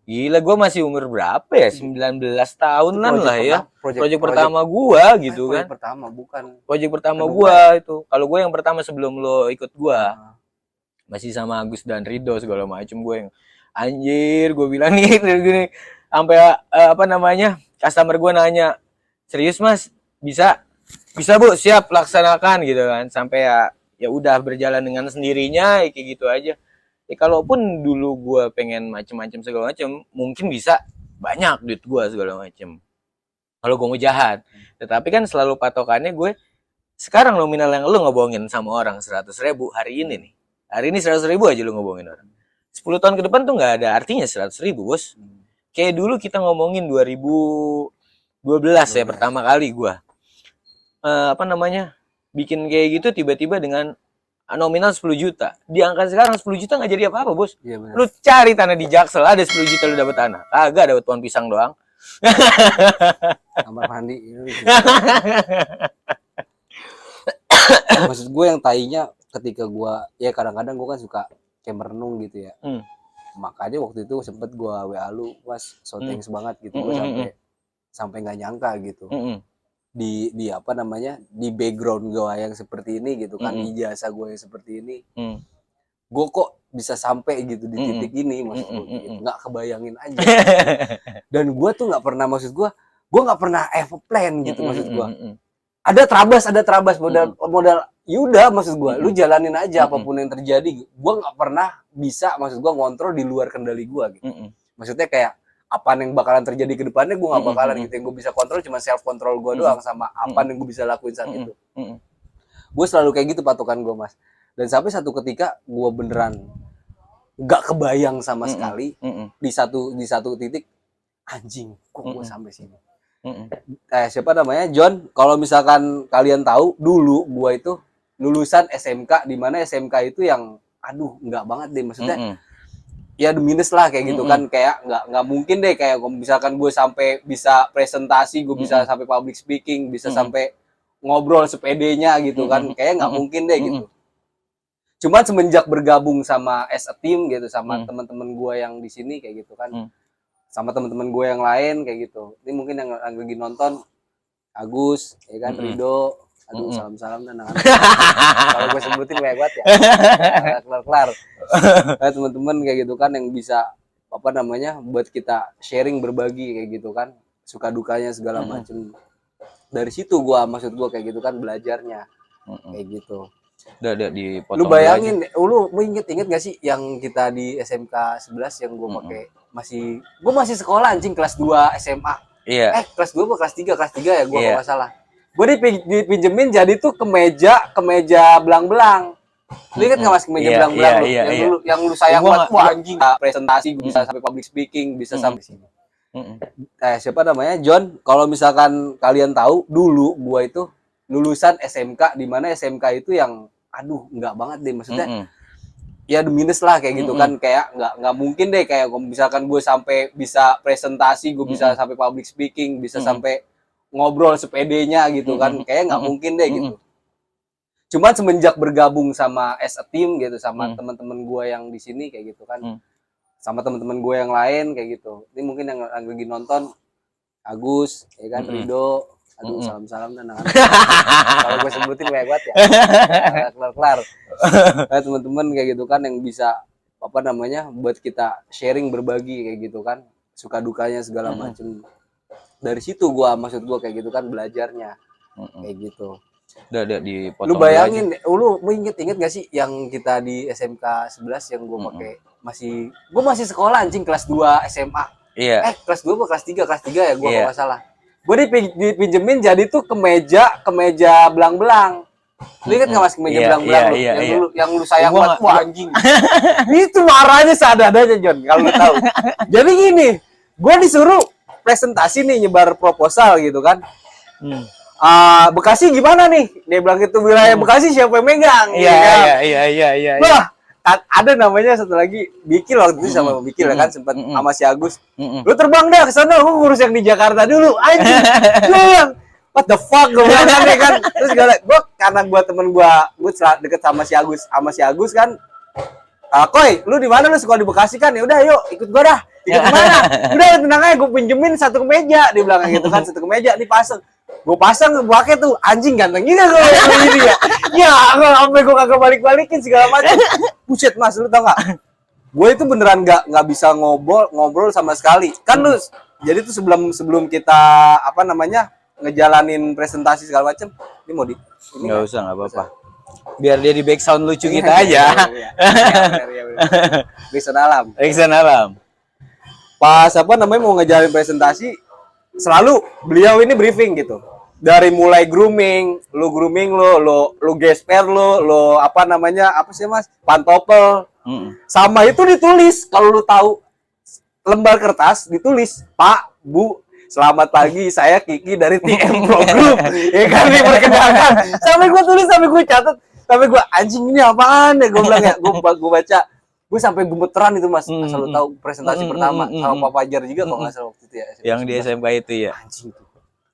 Speaker 1: Gila, gue masih umur berapa ya? 19 tahunan lah ya. Proyek pertama gue gitu kan. Proyek pertama gue itu. Kalau gue yang pertama sebelum lo ikut gue, masih sama Agus dan Rido segala macem, gue yang anjir, gue bilang nih gini, sampai customer gue nanya, serius Mas, bisa Bu, siap laksanakan gitu kan, sampai ya udah berjalan dengan sendirinya kayak gitu aja. Kalaupun dulu gue pengen macem-macem segala macem, mungkin bisa banyak duit gue segala macem kalau gue mau jahat. Tetapi kan selalu patokannya gue sekarang nominal yang lu ngebohongin sama orang 100.000 hari ini 100.000 aja lu ngebohongin orang. 10 tahun ke depan tuh nggak ada artinya 100.000, Bos. Kayak dulu kita ngomongin 2012 ya pertama kali gue bikin kayak gitu, tiba-tiba dengan nominal 10 juta. Diangkat sekarang 10 juta nggak jadi apa-apa, Bos. Ya, lu cari tanah di Jaksel, ada 10 juta lu dapat tanah. Kagak, dapat pohon pisang doang.
Speaker 2: Kamar mandi. Maksud gue yang tainya ketika gue, ya kadang-kadang gue kan suka kayak merenung gitu ya. Makanya waktu itu sempet gue WA lu, Mas, so thanks banget gitu. Gue sampai nggak nyangka gitu. Di background gue yang seperti ini gitu kan, ijazah gue yang seperti ini, gue kok bisa sampai gitu di titik ini, maksud gue gitu. Nggak kebayangin aja gitu. Dan gue tuh nggak pernah, maksud gue nggak pernah have a plan gitu, maksud gue ada terabas modal yaudah, maksud gue lu jalanin aja apapun yang terjadi. Gue nggak pernah bisa, maksud gue ngontrol di luar kendali gue gitu. Maksudnya kayak apa yang bakalan terjadi ke depannya gue nggak bakalan gitu. Yang gue bisa kontrol cuma self control gue doang sama apa yang gue bisa lakuin saat itu. Gue selalu kayak gitu patokan gue, Mas. Dan sampai satu ketika gue beneran nggak kebayang sama sekali di satu titik, anjing kok gue sampai sini. Siapa namanya, John, kalau misalkan kalian tahu, dulu gue itu lulusan SMK, di mana SMK itu yang nggak banget deh, maksudnya ya minus lah kayak gitu kan, kayak nggak mungkin deh kayak misalkan gue sampai bisa presentasi, gue bisa sampai public speaking, bisa sampai ngobrol sepedenya gitu kan, kayak nggak mungkin deh gitu. Cuman semenjak bergabung sama as a team gitu, sama teman-teman gue yang di sini kayak gitu kan, sama teman-teman gue yang lain kayak gitu. Ini mungkin yang lagi nonton Agus, ya kan, Rido, Aduh, salam-salam dan anak-anak. Kalau gue sebutin banyak banget ya. Kelar-kelar. Nah, teman-teman kayak gitu kan yang bisa apa namanya buat kita sharing berbagi kayak gitu kan. Suka dukanya segala macem. Dari situ maksud gua kayak gitu kan belajarnya. Kayak gitu.
Speaker 1: Udah dipotong.
Speaker 2: Lu bayangin, lu inget gak sih yang kita di SMK 11 yang gua pakai gua masih sekolah anjing kelas 2 SMA.
Speaker 1: Iya.
Speaker 2: Kelas 2 apa kelas 3 ya gua kalau nggak salah. Gua dipinjemin jadi tuh kemeja belang-belang. Lu inget nggak mas kemeja belang-belang yang lu sayang banget, wah anjing presentasi gua bisa sampai public speaking, bisa sampai sini. Siapa namanya John, kalau misalkan kalian tahu dulu gua itu lulusan SMK di mana SMK itu yang nggak banget deh maksudnya. Ya minus lah kayak gitu kan, kayak nggak mungkin deh kayak misalkan gue sampai bisa presentasi, gue bisa sampai public speaking, bisa sampai ngobrol sepedenya gitu kan, kayak nggak mungkin deh gitu. Cuman semenjak bergabung sama as a team gitu sama teman-teman gue yang di sini kayak gitu kan, sama teman-teman gue yang lain kayak gitu. Ini mungkin yang lagi nonton Agus, ya kan, Rido. Aduh, salam-salam dan anak-anak. Kalau gue sebutin banyak banget ya. Kelar-kelar. Nah, teman-teman kayak gitu kan yang bisa apa namanya buat kita sharing berbagi kayak gitu kan. Suka dukanya segala macem. Dari situ maksud gua kayak gitu kan belajarnya. Kayak gitu.
Speaker 1: Udah dipotong.
Speaker 2: Lu bayangin, lu inget gak sih yang kita di SMK 11 yang gua pakai gua masih sekolah anjing kelas 2 SMA.
Speaker 1: Iya.
Speaker 2: Kelas 2 apa kelas 3 ya gua kalau nggak salah. Gue dipinjemin jadi tuh kemeja belang-belang. Lu inget nggak mas kemeja belang-belang yang lu sayang banget, wah anjing. Itu marahnya seadanya John kalau lu tahu. Jadi gini, gue disuruh presentasi nih nyebar proposal gitu kan. Bekasi gimana nih? Dia bilang gitu, wilayah Bekasi siapa yang megang?
Speaker 1: Iya.
Speaker 2: Wah, ada namanya satu lagi Bikil waktu itu sama Bikil ya kan sempat sama si Agus. Lu terbang dah ke sana, gua ngurus yang di Jakarta dulu. Anjing. Gua bilang, what the fuck gua bilang kan. Terus gua karena temen gua deket sama si Agus kan. Koy, lu di mana? Lu sekolah di Bekasi kan? Ya udah yuk ikut gua dah. Ikut kemana? Udah tenang aja, gua pinjemin satu kemeja. Dia bilang gitu kan, satu kemeja nih pasang. Gue pasang pakai tuh anjing ganteng juga gue ini ya. Ya, sampai gue kagak balik-balikin segala macam. Buset mas, lu tau gak? Gue itu beneran nggak bisa ngobrol sama sekali. Kan lu jadi tuh sebelum kita apa namanya ngejalanin presentasi segala macam, ini mau
Speaker 1: nggak usah nggak apa-apa. Biar dia di background lucu kita aja. Background alam.
Speaker 2: Pas apa namanya mau ngejalanin presentasi, selalu beliau ini briefing gitu. Dari mulai grooming lo gesper lo apa namanya apa sih mas pantopel sama itu ditulis kalau lu tahu lembar kertas ditulis Pak Bu selamat pagi saya Kiki dari TM Pro Group ya kan diperkenalkan sampai gue tulis sampai gue catat sampai gue anjing ini apaan ya gue bilang ya gue baca gue sampai gemeteran itu mas asal lu tahu presentasi pertama sama Pak Fajar juga kalau nggak salah waktu itu ya
Speaker 1: yang di SMK itu ya
Speaker 2: anjing tuh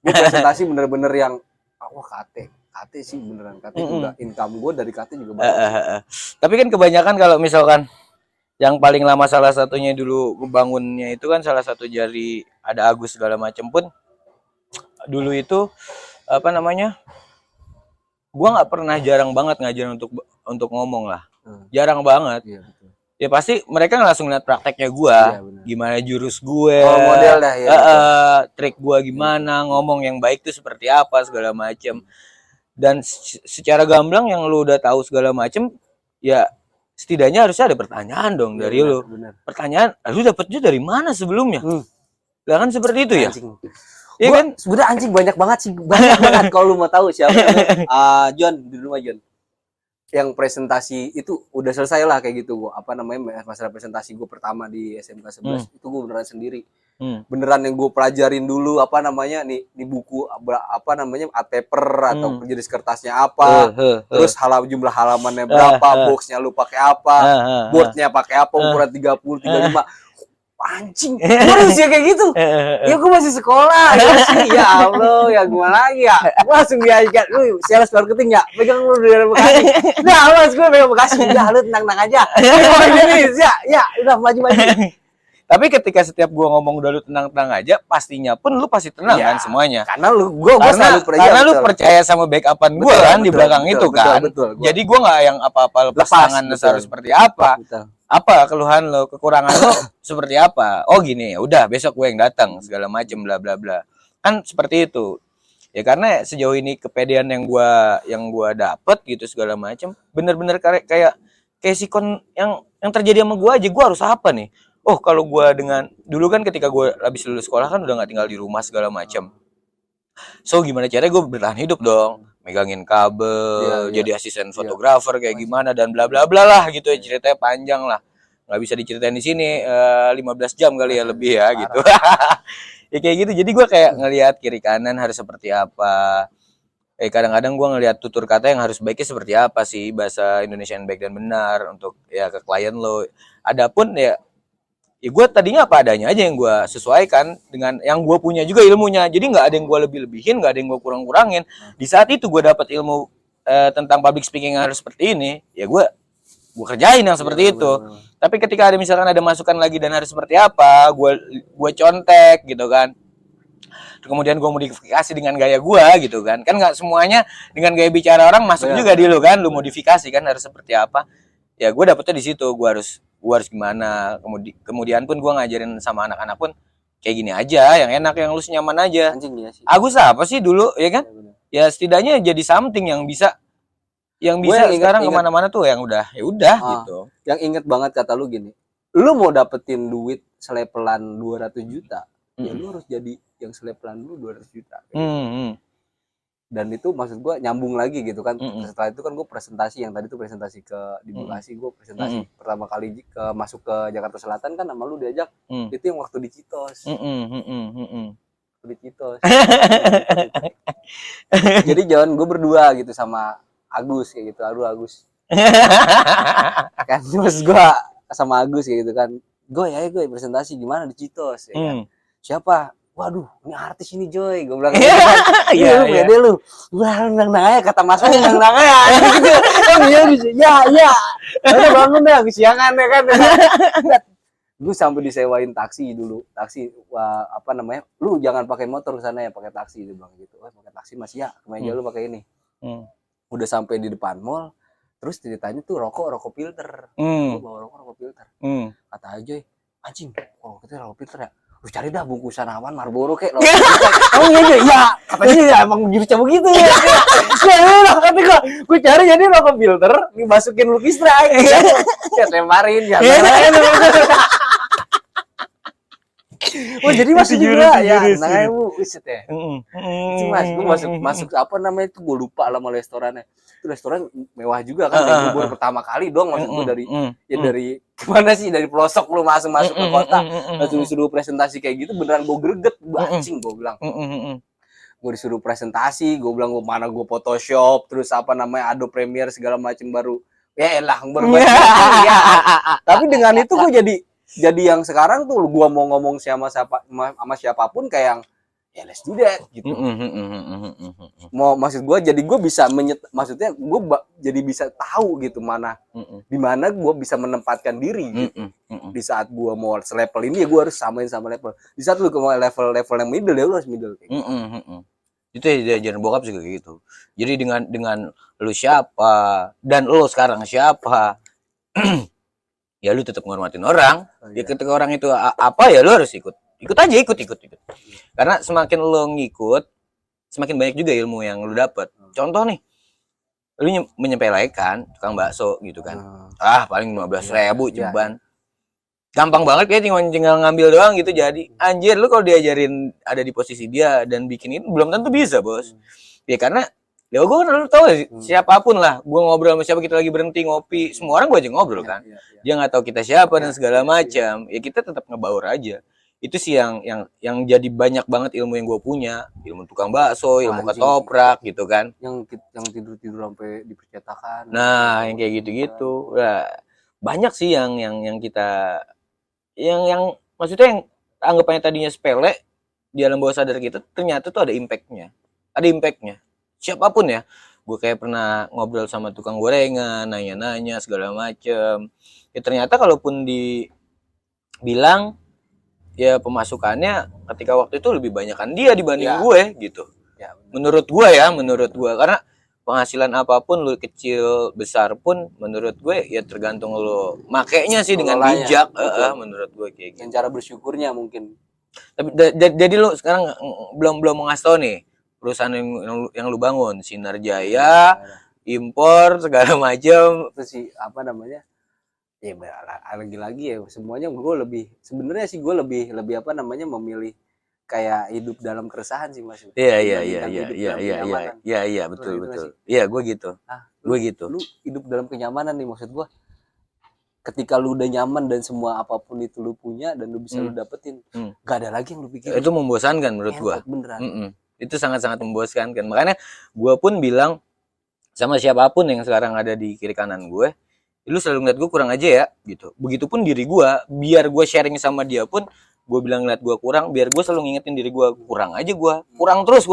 Speaker 2: gue presentasi bener-bener yang wah KT sih beneran KT udah income gue dari KT juga banyak.
Speaker 1: Tapi kan kebanyakan kalau misalkan yang paling lama salah satunya dulu bangunnya itu kan salah satu dari ada Agus segala macam pun dulu itu apa namanya gue nggak pernah jarang banget ngajar untuk ngomong lah jarang banget. Iya, betul. Ya pasti mereka langsung lihat prakteknya gue, gimana jurus gue,
Speaker 2: model dah ya.
Speaker 1: Trik gue gimana, ngomong yang baik tuh seperti apa segala macem. Dan secara gamblang yang lu udah tahu segala macem, ya setidaknya harusnya ada pertanyaan dong dari lu. Pertanyaan, lu dapetnya dari mana sebelumnya? Lah kan seperti itu ya. Iya kan?
Speaker 2: Sebenarnya anjing banyak banget kalau lu mau tahu siapa. John di rumah John. Yang presentasi itu udah selesai lah kayak gitu gua apa namanya masalah presentasi gue pertama di SMK 11 itu gue beneran sendiri beneran yang gue pelajarin dulu apa namanya nih di buku apa namanya art paper atau jenis kertasnya apa terus jumlah halamannya berapa boxnya lu pakai apa boardnya pakai apa ukuran 30 35 anjing terus ya kayak gitu ya gue masih sekolah ya Allah ya gue lagi ya gue langsung diajak lu sales marketing ya pegang lu dari Bekasi nah mas gue pegang Bekasi udah lu tenang aja ya udah maju
Speaker 1: Tapi ketika setiap gua ngomong udah lu tenang-tenang aja, pastinya pun lu pasti tenang
Speaker 2: Iya,
Speaker 1: kan semuanya.
Speaker 2: Karena gua selalu percaya.
Speaker 1: Karena lu percaya sama backupan gua
Speaker 2: Betul,
Speaker 1: kan di
Speaker 2: betul,
Speaker 1: belakang
Speaker 2: betul,
Speaker 1: itu
Speaker 2: betul,
Speaker 1: kan.
Speaker 2: betul, gua.
Speaker 1: Jadi gua nggak yang apa-apa lepas tangan
Speaker 2: Betul.
Speaker 1: harus seperti apa.
Speaker 2: Betul.
Speaker 1: Apa keluhan lo, kekurangan lo seperti apa? Oh gini, ya udah besok gue yang datang segala macem bla bla bla. Kan seperti itu. Ya karena sejauh ini kepedean yang gua dapet gitu segala macem, bener-bener kayak sikon yang terjadi sama gua aja. Gua harus apa nih? Oh kalau gua dengan dulu kan ketika gua habis lulus sekolah kan udah nggak tinggal di rumah segala macem. So gimana caranya gue bertahan hidup dong, megangin kabel, jadi asisten fotografer kayak gimana dan bla bla bla lah gitu ya, ceritanya panjang lah, nggak bisa diceritain di sini 15 jam kali ya lebih ya gitu. Ya kayak gitu, jadi gue kayak ngelihat kiri kanan harus seperti apa. Kadang-kadang gue ngelihat tutur kata yang harus baiknya seperti apa sih, bahasa Indonesia yang baik dan benar untuk ya ke klien lo. Adapun ya gue tadinya apa adanya aja yang gue sesuaikan dengan yang gue punya juga ilmunya, jadi nggak ada yang gue lebih-lebihin, nggak ada yang gue kurang-kurangin. Di saat itu gue dapat ilmu tentang public speaking yang harus seperti ini, ya gue kerjain yang seperti itu. Tapi ketika ada misalkan ada masukan lagi dan harus seperti apa, gue contek gitu kan. Kemudian gue modifikasi dengan gaya gue gitu kan nggak semuanya dengan gaya bicara orang masuk juga di lu kan, lu modifikasi kan harus seperti apa. Ya gue dapetnya di situ, gue harus gimana. Kemudian pun gue ngajarin sama anak-anak pun kayak gini aja, yang enak, yang lu nyaman aja.
Speaker 2: Anjing ya sih.
Speaker 1: Agus apa sih dulu ya kan? Ya setidaknya jadi something yang bisa sekarang kemana-mana tuh yang udah ya udah gitu.
Speaker 2: Yang inget banget kata lu gini, lu mau dapetin duit selepelan 200 juta, ya lu harus jadi yang selepelan dulu 200 juta. Dan itu maksud gue nyambung lagi gitu kan. Setelah itu kan gue presentasi, yang tadi tuh presentasi di Bekasi, gue presentasi pertama kali masuk ke Jakarta Selatan kan sama lu diajak. Itu yang waktu di Citos. Di Citos. Jadi jalan gue berdua gitu sama Agus kayak gitu. Aduh Agus. Kan terus gue sama Agus kayak gitu kan. Gue presentasi gimana di Citos ya kan. Siapa? Waduh, ini artis ini Joy, gue bilang gitu kan. Iya, lu pede lu. Wah, nang aja kata Mas Wi nang aja. Gitu. Ya. Udah bangun dah, kesiangan ya kan. Gue sampai disewain taksi dulu. Taksi apa namanya? Lu jangan pakai motor ke sana ya, pakai taksi dia bilang gitu. Oh, pakai taksi Mas ya, kemeja lu pakai ini. Udah sampai di depan mall, terus ceritanya tuh rokok filter. Gue bawa rokok filter. Kata Joy, anjing, kita rokok filter ya. Lu cari dah bungkusan aman Marlboro kek. Oh iya ya, katanya ya emang jurusnya begitu ya. Ya kata gue cari jadi rokok filter, dimasukin lukis strike. Ya temparin ya. Oh jadi masih juga ya. Nah, buset ya. Mas, gue masuk apa namanya itu gue lupa nama restorannya. Itu restoran mewah juga kan, dari Bogor pertama kali dong, maksud gue dari gimana sih, dari pelosok lu masuk ke kota, langsung disuruh presentasi kayak gitu, beneran gue greget, anjing gue bilang. Gue disuruh presentasi, gue bilang mana gue Photoshop, terus apa namanya Adobe Premiere segala macam baru. Ya elah berbasis ya. Tapi dengan itu gue jadi yang sekarang tuh gue mau ngomong sama siapapun kayak yang ya let's do that gitu. Maksud gue jadi gue bisa maksudnya gue jadi bisa tahu gitu di mana gue bisa menempatkan diri gitu. Di saat gue mau selevel ini ya gue harus samain sama level. Di saat lu mau level yang middle ya lu harus middle kayak gitu.
Speaker 1: Itu ya diajarin bokap juga kayak gitu. Jadi dengan lu siapa dan lu sekarang siapa, ya lu tetap menghormatin orang. Ya ketika orang itu apa ya lu harus ikut aja. Karena semakin lu ngikut, semakin banyak juga ilmu yang lu dapat. Contoh nih, lu menyepelekan tukang bakso gitu kan. Paling 15.000 ceban. Gampang banget kayak tinggal ngambil doang gitu jadi. Anjir, lu kalau diajarin ada di posisi dia dan bikin itu belum tentu bisa, Bos. Ya karena ya gue kan lu tahu siapapun lah, gue ngobrol sama siapa, kita lagi berhenti ngopi, semua orang gue aja ngobrol kan. Dia nggak tahu kita siapa dan segala macam. Ya kita tetap ngebaur aja. Itu sih yang jadi banyak banget ilmu yang gue punya, ilmu tukang bakso, ilmu ketoprak gitu kan, yang
Speaker 2: tidur sampai di percetakan.
Speaker 1: Nah yang kayak gitu nah, banyak sih yang kita yang maksudnya yang anggapannya tadinya sepele di alam bawah sadar kita ternyata tuh ada impactnya siapapun ya. Gue kayak pernah ngobrol sama tukang gorengan, nanya segala macem, ya ternyata kalaupun dibilang ya pemasukannya ketika waktu itu lebih banyakan dia dibanding
Speaker 2: Ya.
Speaker 1: gue gitu.
Speaker 2: Ya,
Speaker 1: Menurut gue karena penghasilan apapun lu kecil besar pun menurut gue ya tergantung lu makainya sih dengan
Speaker 2: Pengelolanya,
Speaker 1: bijak.
Speaker 2: betul.
Speaker 1: Menurut gue kayak gitu.
Speaker 2: dan cara bersyukurnya mungkin.
Speaker 1: Tapi jadi lu sekarang belum mau ngasih tau nih perusahaan yang lu bangun, Sinar Jaya, impor segala macam.
Speaker 2: Itu sih apa namanya? Ya lagi-lagi ya semuanya gue lebih sebenarnya sih gue lebih apa namanya memilih kayak hidup dalam keresahan sih Mas.
Speaker 1: Iya
Speaker 2: Dibandingkan hidup dalam kenyamanan.
Speaker 1: betul
Speaker 2: Gitu
Speaker 1: betul.
Speaker 2: nggak sih?
Speaker 1: Iya gue gitu.
Speaker 2: Lu,
Speaker 1: Gue gitu.
Speaker 2: Lu hidup dalam kenyamanan nih maksud gue. Ketika lu udah nyaman dan semua apapun itu lu punya dan lu bisa lu dapetin, gak ada lagi yang lu pikirin.
Speaker 1: Itu membosankan menurut gue.
Speaker 2: Beneran.
Speaker 1: Itu sangat-sangat membosankan. Makanya gue pun bilang sama siapapun yang sekarang ada di kiri kanan gue, lu selalu ngeliat gue kurang aja ya gitu. Begitupun diri gue, biar gue sharing sama dia pun gue bilang ngeliat gue kurang, biar gue selalu ngingetin diri gue kurang aja gue, kurang terus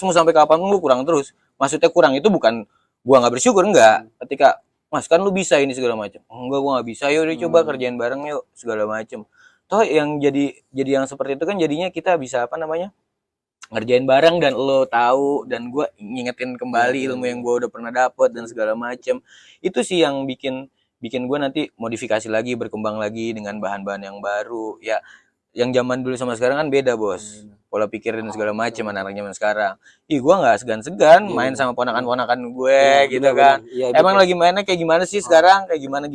Speaker 1: mau sampai kapan gue kurang terus. Maksudnya kurang itu bukan gue nggak bersyukur, enggak. Ketika Mas kan lu bisa ini segala macam, enggak gue nggak bisa, yuk coba kerjain bareng yuk segala macam. Toh yang jadi yang seperti itu kan jadinya kita bisa apa namanya ngerjain bareng dan lo tahu dan gue ngingetin kembali ilmu yang gue udah pernah dapet dan segala macem. Itu sih yang bikin gue nanti modifikasi lagi, berkembang lagi dengan bahan-bahan yang baru ya. Yang zaman dulu sama sekarang kan beda bos, pola pikir dan segala macem anak-anak zaman sekarang. Ih gue nggak segan-segan main sama ponakan-ponakan gue gitu kan. Emang lagi mainnya kayak gimana sih sekarang, kayak gimana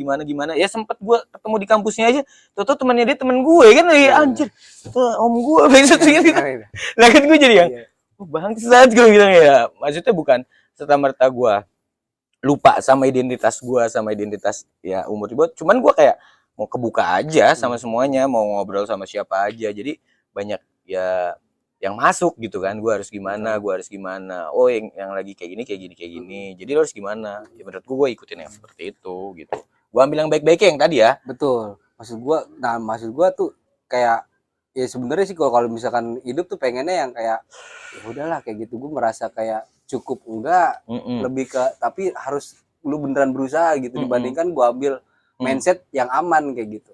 Speaker 1: ya, sempet gue ketemu di kampusnya aja, tuh temannya dia temen gue kan lagi anjir tuh om gue maksudnya gitu. Nah kan gue jadi yang bangsat gue bilang ya, maksudnya bukan serta-merta gue lupa sama identitas gue, sama identitas ya umur gue, cuman gue kayak mau kebuka aja sama semuanya, mau ngobrol sama siapa aja, jadi banyak ya yang masuk gitu kan. Gue harus gimana, oh yang lagi kayak gini, jadi lo harus gimana ya, menurut gue ikutin yang seperti itu gitu. Gue ambil yang baik-baiknya yang tadi ya.
Speaker 2: Betul, maksud gue tuh kayak ya sebenarnya sih kalau misalkan hidup tuh pengennya yang kayak ya udahlah kayak gitu, gue merasa kayak cukup enggak, lebih ke tapi harus lu beneran berusaha gitu, dibandingkan gue ambil mindset yang aman kayak gitu.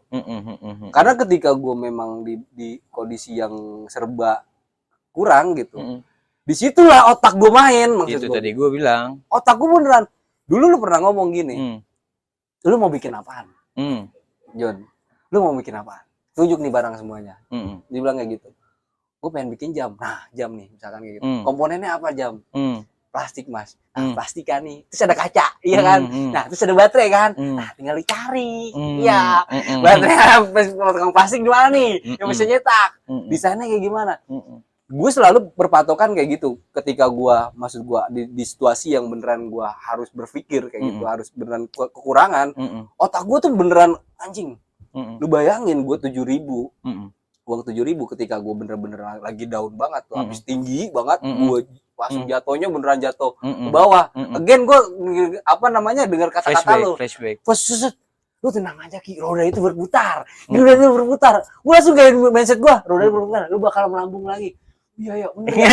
Speaker 2: Karena ketika gue memang di kondisi yang serba kurang gitu, disitulah otak gue main. Maksud
Speaker 1: itu
Speaker 2: gue
Speaker 1: tadi gue bilang
Speaker 2: otak gue beneran. Dulu lu pernah ngomong gini, lu mau bikin apaan John, lu mau bikin apaan, tunjuk nih barang semuanya. Dia bilang kayak gitu, gue pengen bikin jam. Nah jam nih misalkan kayak gitu, komponennya apa jam? Plastik mas, plastikan nih, terus ada kaca, iya kan? Nah terus ada baterai kan, nah tinggal dicari, iya, baterai tukang plastik di mana nih, yang bisa nyetak, desainnya kayak gimana? Gue selalu berpatokan kayak gitu, ketika gue, maksud gue di situasi yang beneran gue harus berpikir kayak gitu, harus beneran kekurangan, otak gue tuh beneran anjing, lu bayangin gue 7.000, uang 7.000 ketika gue bener-bener lagi down banget tuh, habis tinggi banget, gue langsung jatuhnya beneran jatuh ke bawah. Again gue apa namanya dengar kata-kata lu,
Speaker 1: flashback.
Speaker 2: Lu tenang aja Ki, roda itu berputar, roda itu berputar. Gue langsung kayak mindset gue, roda itu berputar, lu bakal melambung lagi. Iya bener ya,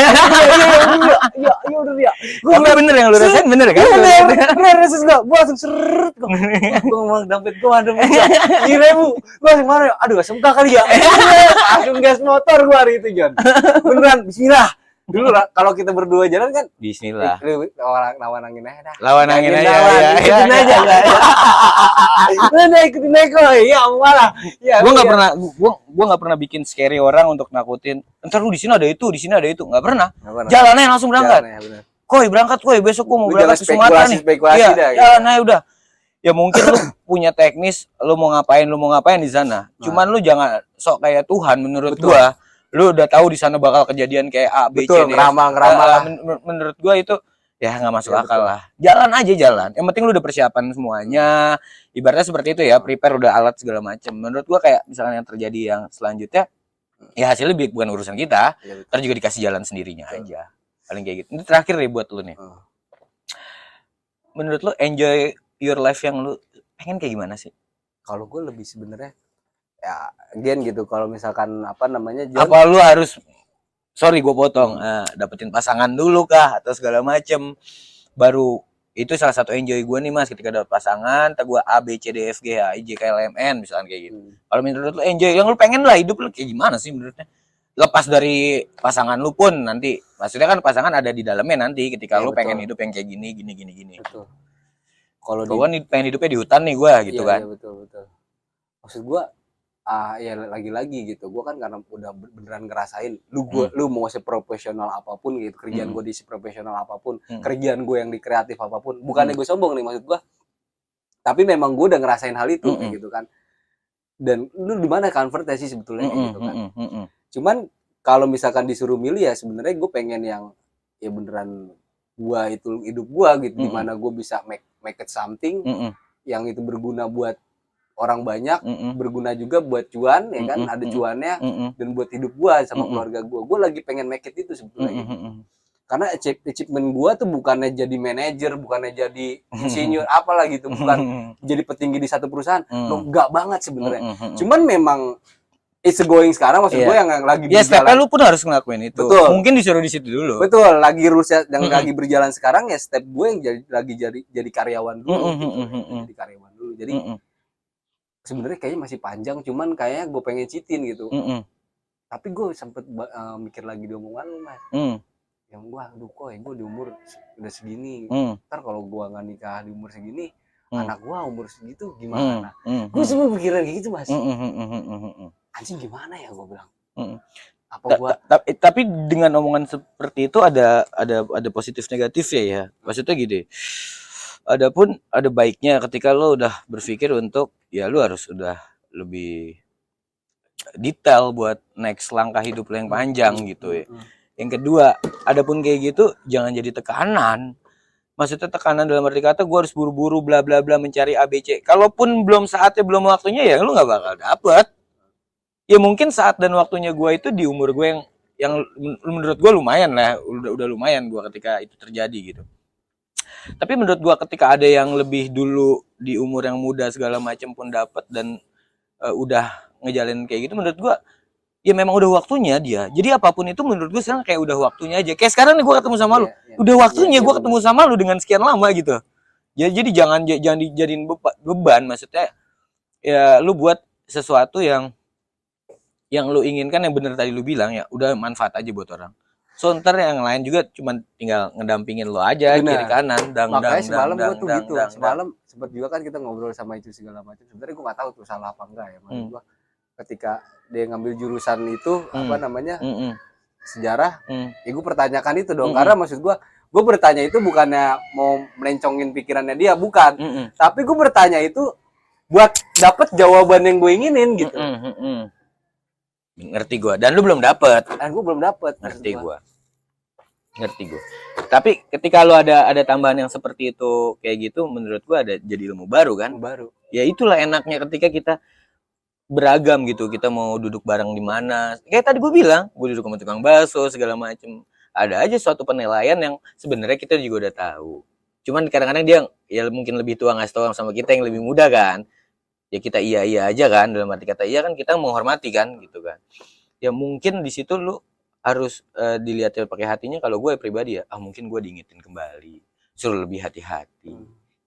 Speaker 2: iya udah ya. Gue
Speaker 1: bener yang lu rasain bener kan?
Speaker 2: Bener reses gue langsung seret gue ngomong dompet gue ada 3.000, gue langsung mana ya, aduh asem kali ya, langsung gas motor gue hari itu John, beneran bismillah. Dulu lah kalau kita berdua jalan kan
Speaker 1: bismillah,
Speaker 2: lawan angin aja dah,
Speaker 1: lawan angin aja
Speaker 2: ikutin aja ikutin aja ya malah ya.
Speaker 1: Gue nggak pernah bikin scary orang untuk nakutin, ntar lu di sini ada itu nggak pernah. Jalannya langsung berangkat, koi berangkat besok gue mau berangkat ke Sumatera nih, jalan aja udah. Ya mungkin lu punya teknis, lu mau ngapain di sana, cuman lu jangan sok kayak Tuhan menurut gue. Lu udah tahu di sana bakal kejadian kayak A, B, C, D.
Speaker 2: Ngeramal.
Speaker 1: Menurut gua itu ya nggak masuk akal lah. Jalan aja jalan. Yang penting lu udah persiapan semuanya. Ibaratnya seperti itu ya, prepare udah alat segala macam. Menurut gua kayak misalnya yang terjadi yang selanjutnya, ya hasilnya bukan urusan kita. Ntar juga dikasih jalan sendirinya aja. Paling kayak gitu. Ini terakhir deh buat lu nih. Menurut lu enjoy your life yang lu pengen kayak gimana sih?
Speaker 2: Kalau gue lebih sebenarnya ya again gitu, kalau misalkan apa namanya
Speaker 1: apa lu harus gue potong dapetin pasangan dulu kah atau segala macem baru Itu salah satu enjoy gue nih mas, ketika dapat pasangan, tak gue A B C D F G H I J K L M N misalkan kayak gitu. Kalau menurut lu enjoy yang lu pengen lah hidup lu kayak gimana sih menurutnya? Lepas dari pasangan lu pun nanti, maksudnya kan pasangan ada di dalamnya nanti ketika lu pengen hidup yang kayak gini.
Speaker 2: Betul. Kalau
Speaker 1: gue pengen hidupnya di hutan nih gue gitu kan.
Speaker 2: Iya betul. Maksud gue ya lagi-lagi gitu, gue kan karena udah beneran ngerasain lu mau seprofesional apapun gitu, kerjaan gue di seprofesional apapun, kerjaan gue yang di kreatif apapun, bukannya gue sombong nih maksud gue, tapi memang gue udah ngerasain hal itu kayak gitu kan. Dan lu di mana convert sih sebetulnya kayak gitu kan. Cuman kalau misalkan disuruh milih ya sebenarnya gue pengen yang ya beneran gue itu hidup gue gitu, dimana gue bisa make it something yang itu berguna buat orang banyak, berguna juga buat cuan ya kan, ada cuannya dan buat hidup gua sama keluarga gua lagi pengen make it itu sebetulnya gitu. Karena achievement gua tuh bukannya jadi manajer, bukannya jadi insinyur apalah gitu, bukan jadi petinggi di satu perusahaan, enggak banget sebenarnya. Cuman memang it's going sekarang maksud gua yang lagi
Speaker 1: berjalan. Ya stepnya lu pun harus ngelakuin itu. Betul. Mungkin disuruh di situ dulu.
Speaker 2: Betul, lagi rusia yang lagi berjalan sekarang ya step gue yang jadi karyawan dulu gitu. Jadi karyawan dulu. Jadi sebenarnya kayaknya masih panjang, cuman kayaknya gue pengen citin gitu. Tapi gue sempet mikir lagi di omongan lu mas, yang gue aduh kok gue di umur udah segini, ntar kalau gue nggak nikah di umur segini, anak gue umur segitu gimana? Gue semua pikiran kayak gitu mas. Anjing gimana ya gue bilang.
Speaker 1: Tapi dengan omongan seperti itu ada positif negatif ya. Maksudnya gini. Adapun ada baiknya ketika lo udah berpikir untuk ya lo harus udah lebih detail buat next langkah hidup lo yang panjang gitu ya. Yang kedua, adapun kayak gitu jangan jadi tekanan. Maksudnya tekanan dalam arti kata gue harus buru-buru bla bla bla mencari ABC. Kalaupun belum saatnya belum waktunya ya lo nggak bakal dapet. Ya mungkin saat dan waktunya gue itu di umur gue yang menurut gue lumayan lah, udah lumayan gue ketika itu terjadi gitu. Tapi menurut gua ketika ada yang lebih dulu di umur yang muda segala macam pun dapat dan udah ngejalin kayak gitu, menurut gua ya memang udah waktunya dia. Jadi apapun itu menurut gua sekarang kayak udah waktunya aja. Kayak sekarang nih gua ketemu sama lu, udah waktunya gua ketemu sama lu dengan sekian lama gitu. Ya jadi jangan dijadiin beban, maksudnya ya lu buat sesuatu yang lu inginkan yang bener tadi lu bilang ya, udah manfaat aja buat orang. So ntar yang lain juga cuma tinggal ngedampingin lo aja. Bener. Kiri kanan
Speaker 2: makanya semalam gue tuh gitu semalam sempat juga kan kita ngobrol sama itu segala macam. Sebenarnya gue nggak tahu tuh salah apa enggak ya maksud gue ketika dia ngambil jurusan itu apa namanya sejarah ya gue pertanyakan itu dong karena maksud gue bertanya itu bukannya mau melencongin pikirannya dia bukan tapi gue bertanya itu buat dapet jawaban yang gue inginin gitu.
Speaker 1: Ngerti gue, dan lu belum dapet.
Speaker 2: Gue belum dapet.
Speaker 1: Ngerti gue. Tapi ketika lu ada tambahan yang seperti itu kayak gitu, menurut gue ada jadi ilmu baru kan?
Speaker 2: Baru.
Speaker 1: Ya itulah enaknya ketika kita beragam gitu. Kita mau duduk bareng di mana? Kayak tadi gue bilang, gue duduk sama tukang bakso segala macem. Ada aja suatu penilaian yang sebenarnya kita juga udah tahu. Cuman kadang-kadang dia ya mungkin lebih tua ngasih tahu sama kita yang lebih muda kan. Ya kita iya aja kan, dalam arti kata iya kan kita menghormati kan gitu kan. Ya mungkin di situ lu harus dilihat pakai hatinya. Kalau gue pribadi ya mungkin gue diingetin kembali, suruh lebih hati-hati,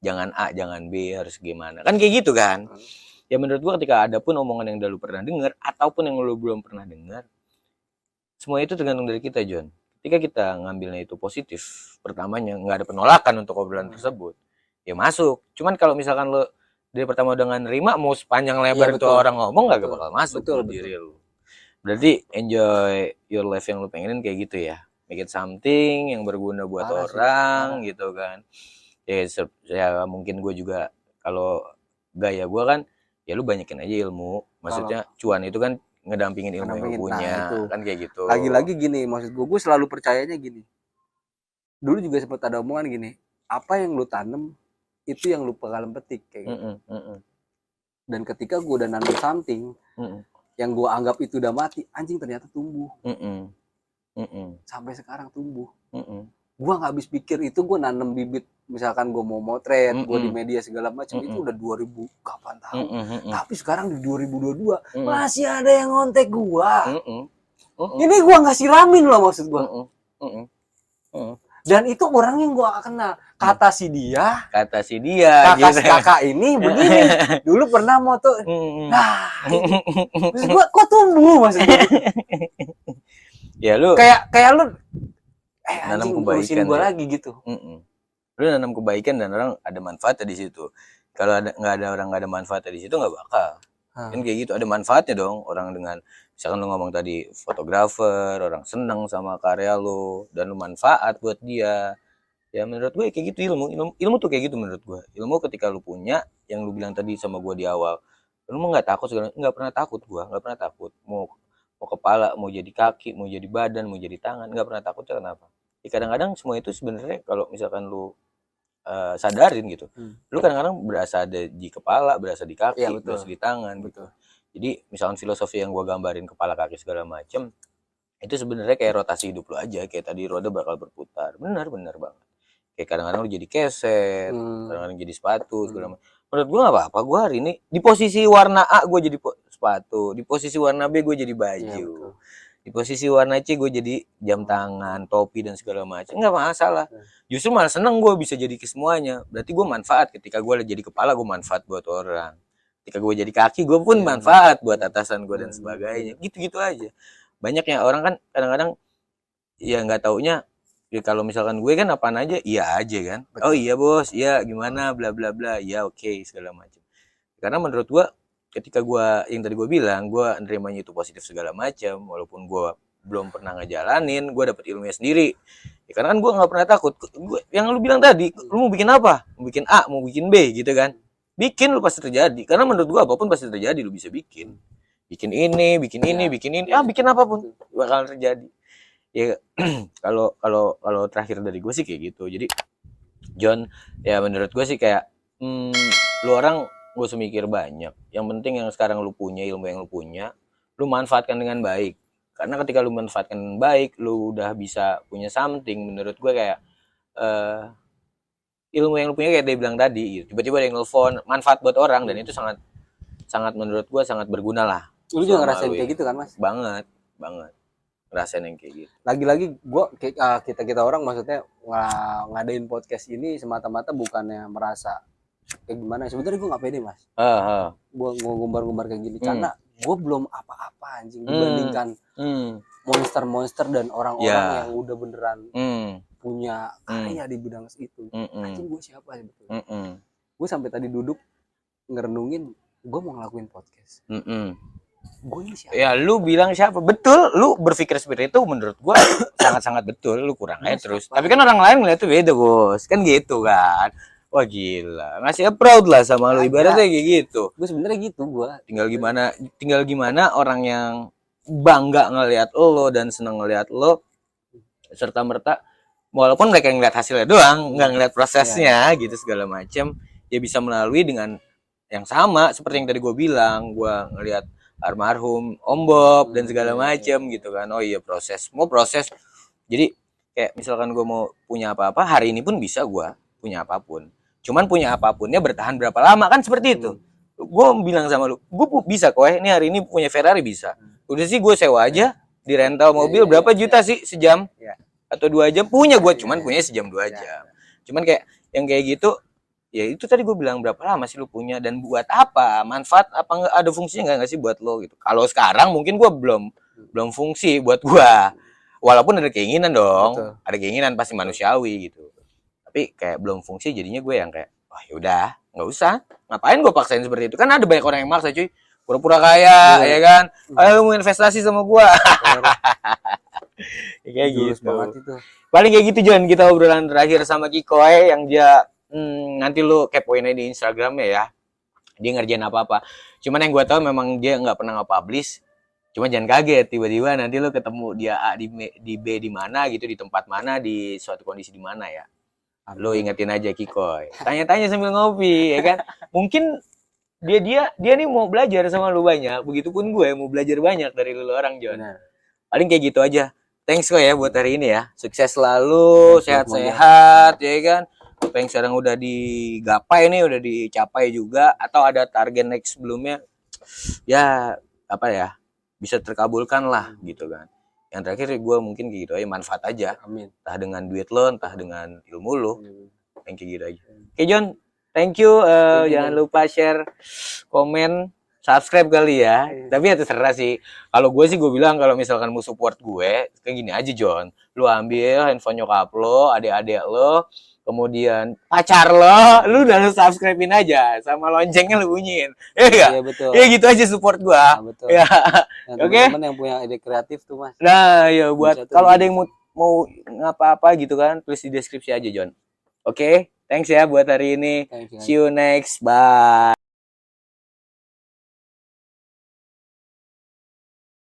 Speaker 1: jangan A jangan B, harus gimana kan kayak gitu kan. Ya menurut gue ketika ada pun omongan yang udah lu pernah dengar ataupun yang lu belum pernah dengar, semua itu tergantung dari kita John. Ketika kita ngambilnya itu positif, pertamanya nggak ada penolakan untuk obrolan tersebut, ya masuk. Cuman kalau misalkan lu dari pertama udah nerima, mau sepanjang lebar itu orang ngomong gak bakal masuk di diri lu. Berarti enjoy your life yang lu pengenin kayak gitu ya. Make it something yang berguna buat orang gitu kan. Ya mungkin gue juga kalau gaya gue kan ya lu banyakin aja ilmu. Maksudnya cuan itu kan ngedampingin ilmu yang lu punya kan kayak gitu.
Speaker 2: Lagi-lagi gini, maksud gue selalu percayanya gini. Dulu juga sempat ada omongan gini, apa yang lu tanam itu yang lu bakalan petik kayak gitu. Dan ketika gue udah nanam something yang gue anggap itu udah mati, anjing ternyata tumbuh. Sampai sekarang tumbuh. Gue nggak habis pikir itu gue nanam bibit, misalkan gue mau motret, gue di media segala macam itu udah 2000 kapan tahu. Tapi sekarang di 2022 masih ada yang ngontek gue. Ini gue nggak siramin loh maksud gue. Dan itu orang yang gua gak kenal. Kata si dia
Speaker 1: gitu.
Speaker 2: kakak ini begini. Dulu pernah moto. Nah, maksud gua kok tumbuh maksudnya.
Speaker 1: Ya lu
Speaker 2: Kayak lu
Speaker 1: nanam
Speaker 2: anjing
Speaker 1: kebaikan
Speaker 2: urusin gua
Speaker 1: ya.
Speaker 2: lagi gitu.
Speaker 1: Lu nanam kebaikan dan orang ada manfaatnya di situ. Kalau nggak ada orang nggak ada manfaatnya di situ nggak bakal. Kan kayak gitu, ada manfaatnya dong orang dengan misalkan lu ngomong tadi fotografer, orang seneng sama karya lu dan lu manfaat buat dia. Ya menurut gue kayak gitu ilmu tuh kayak gitu menurut gue. Ilmu ketika lu punya yang lu bilang tadi sama gue di awal, lu mah nggak takut segala, nggak pernah takut gue, nggak pernah takut mau kepala, mau jadi kaki, mau jadi badan, mau jadi tangan, nggak pernah takut. Kenapa? Ya, kadang-kadang semua itu sebenarnya kalau misalkan lu sadarin gitu, lu kadang-kadang berasa ada di kepala, berasa di kaki, berasa di tangan gitu. Jadi misalkan filosofi yang gua gambarin kepala, kaki segala macem itu sebenarnya kayak rotasi hidup lu aja, kayak tadi roda bakal berputar. Benar banget. Kayak kadang-kadang lu jadi keset, kadang-kadang jadi sepatu segala macam. Menurut gua nggak apa-apa, gua hari ini di posisi warna A gua jadi sepatu, di posisi warna B gua jadi baju. Di posisi warna C gue jadi jam tangan, topi dan segala macam, nggak masalah. Justru malah seneng gue bisa jadi ke semuanya. Berarti gue manfaat ketika gue jadi kepala, gue manfaat buat orang. Ketika gue jadi kaki, gue pun manfaat buat atasan gue dan sebagainya. Gitu-gitu aja. Banyak yang orang kan kadang-kadang ya nggak taunya. Ya kalau misalkan gue kan apaan aja, iya aja kan. Oh iya bos, iya gimana, bla bla bla, iya oke, segala macam. Karena menurut gue ketika gue yang tadi gue bilang gue nerimanya itu positif segala macam walaupun gue belum pernah ngejalanin, gue dapet ilmunya sendiri ya, karena kan gue nggak pernah takut. Yang lu bilang tadi, lu mau bikin apa, mau bikin A mau bikin B gitu kan, bikin lu pasti terjadi. Karena menurut gue apapun pasti terjadi, lu bisa bikin ini bikin apapun bakal terjadi ya. Kalau terakhir dari gue sih kayak gitu. Jadi John ya menurut gue sih kayak lu orang gak usah mikir banyak. Yang penting yang sekarang lu punya, ilmu yang lu punya, lu manfaatkan dengan baik. Karena ketika lu manfaatkan dengan baik, lu udah bisa punya something. Menurut gue kayak ilmu yang lu punya kayak dia bilang tadi, gitu. Tiba-tiba ada yang nelfon, manfaat buat orang, dan itu sangat menurut gue sangat berguna lah.
Speaker 2: Lu juga ngerasain kayak gitu kan mas?
Speaker 1: Banget ngerasain yang kayak gitu.
Speaker 2: Lagi-lagi gue kita orang maksudnya ngadain podcast ini semata-mata bukannya merasa kayak gimana, sebenarnya gue nggak pede mas. Gue ngumbar-ngumbar kayak gini karena gue belum apa-apa anjing dibandingkan monster-monster dan orang-orang yang udah beneran punya karya di bidang itu. Anjing gue siapa sebetulnya? Gue sampai tadi duduk ngerenungin gue mau ngelakuin podcast. Gue ini siapa?
Speaker 1: Ya lu bilang siapa? Betul, lu berpikir seperti itu menurut gue sangat-sangat betul. Lu kurang aja terus. Tapi kan orang lain ngeliat tuh beda bos, kan gitu kan. Wah gila, ngasih proud lah sama lu, ibaratnya kayak gitu.
Speaker 2: Gue sebenarnya gitu gue.
Speaker 1: Tinggal gimana orang yang bangga ngelihat lo dan seneng ngelihat lo, serta merta, walaupun mereka ngeliat hasilnya doang, nggak ngeliat prosesnya gitu segala macam, ya bisa melalui dengan yang sama seperti yang tadi gue bilang, gue ngelihat almarhum Om Bob dan segala macam gitu kan. Oh iya mau proses. Jadi kayak misalkan gue mau punya apa-apa hari ini pun bisa gue punya apapun. Cuman punya apapunnya bertahan berapa lama kan seperti itu. Gue bilang sama lu, gue bisa kok ini hari ini punya Ferrari bisa. Udah sih gue sewa aja di rental mobil berapa juta sih sejam atau 2 jam punya gue, cuman punya sejam 2 jam. Cuman kayak yang kayak gitu, ya itu tadi gue bilang berapa lama sih lu punya dan buat apa, manfaat apa, nggak ada fungsinya nggak sih buat lo gitu. Kalau sekarang mungkin gue belum fungsi buat gue, walaupun ada keinginan dong. Ada keinginan pasti manusiawi gitu. Tapi kayak belum fungsi, jadinya gue yang kayak wah yaudah nggak usah, ngapain gue paksain seperti itu. Kan ada banyak orang yang maksa cuy, pura-pura kaya ya kan, ayo mau investasi sama gue. Kayak gitu paling kayak gitu. John, kita obrolan terakhir sama Kikoy yang dia nanti lu kepoin aja di Instagramnya ya, dia ngerjain apa-apa. Cuman yang gue tahu memang dia nggak pernah nge-publish. Cuma jangan kaget tiba-tiba nanti lu ketemu dia A di B di mana gitu, di tempat mana, di suatu kondisi di mana ya. Lo ingetin aja Kikoy, tanya-tanya sambil ngopi ya kan. Mungkin dia nih mau belajar sama lu banyak, begitupun gue mau belajar banyak dari lu orang John. Paling kayak gitu aja. Thanks kok ya buat hari ini ya, sukses selalu, sehat-sehat ya kan. Apa yang sekarang udah digapai nih, udah dicapai juga, atau ada target next sebelumnya ya apa ya bisa terkabulkan lah gitu kan. Yang terakhir gue mungkin kayak gitu aja, manfaat aja.
Speaker 2: Amin.
Speaker 1: Entah dengan duit lo, entah dengan ilmu lo. Yang kayak gitu aja. Oke John, thank you. Jangan lupa share, komen, subscribe kali ya. Tapi ya terserah sih. Kalau gue sih gue bilang kalau misalkan mau support gue, kayak gini aja John. Lu ambil handphone nyokap lo, adik-adik lo, kemudian pacar lo, lu udah lu subscribein aja sama loncengnya lu bunyiin.
Speaker 2: Iya betul.
Speaker 1: Ya gitu aja support gua.
Speaker 2: Betul.
Speaker 1: Ya.
Speaker 2: Oke. Teman-teman yang punya ide kreatif tuh Mas.
Speaker 1: Nah, ya buat kalau ada yang mau ngapa-apa gitu kan, tulis di deskripsi aja John. Oke, thanks ya buat hari ini. See you next. Bye.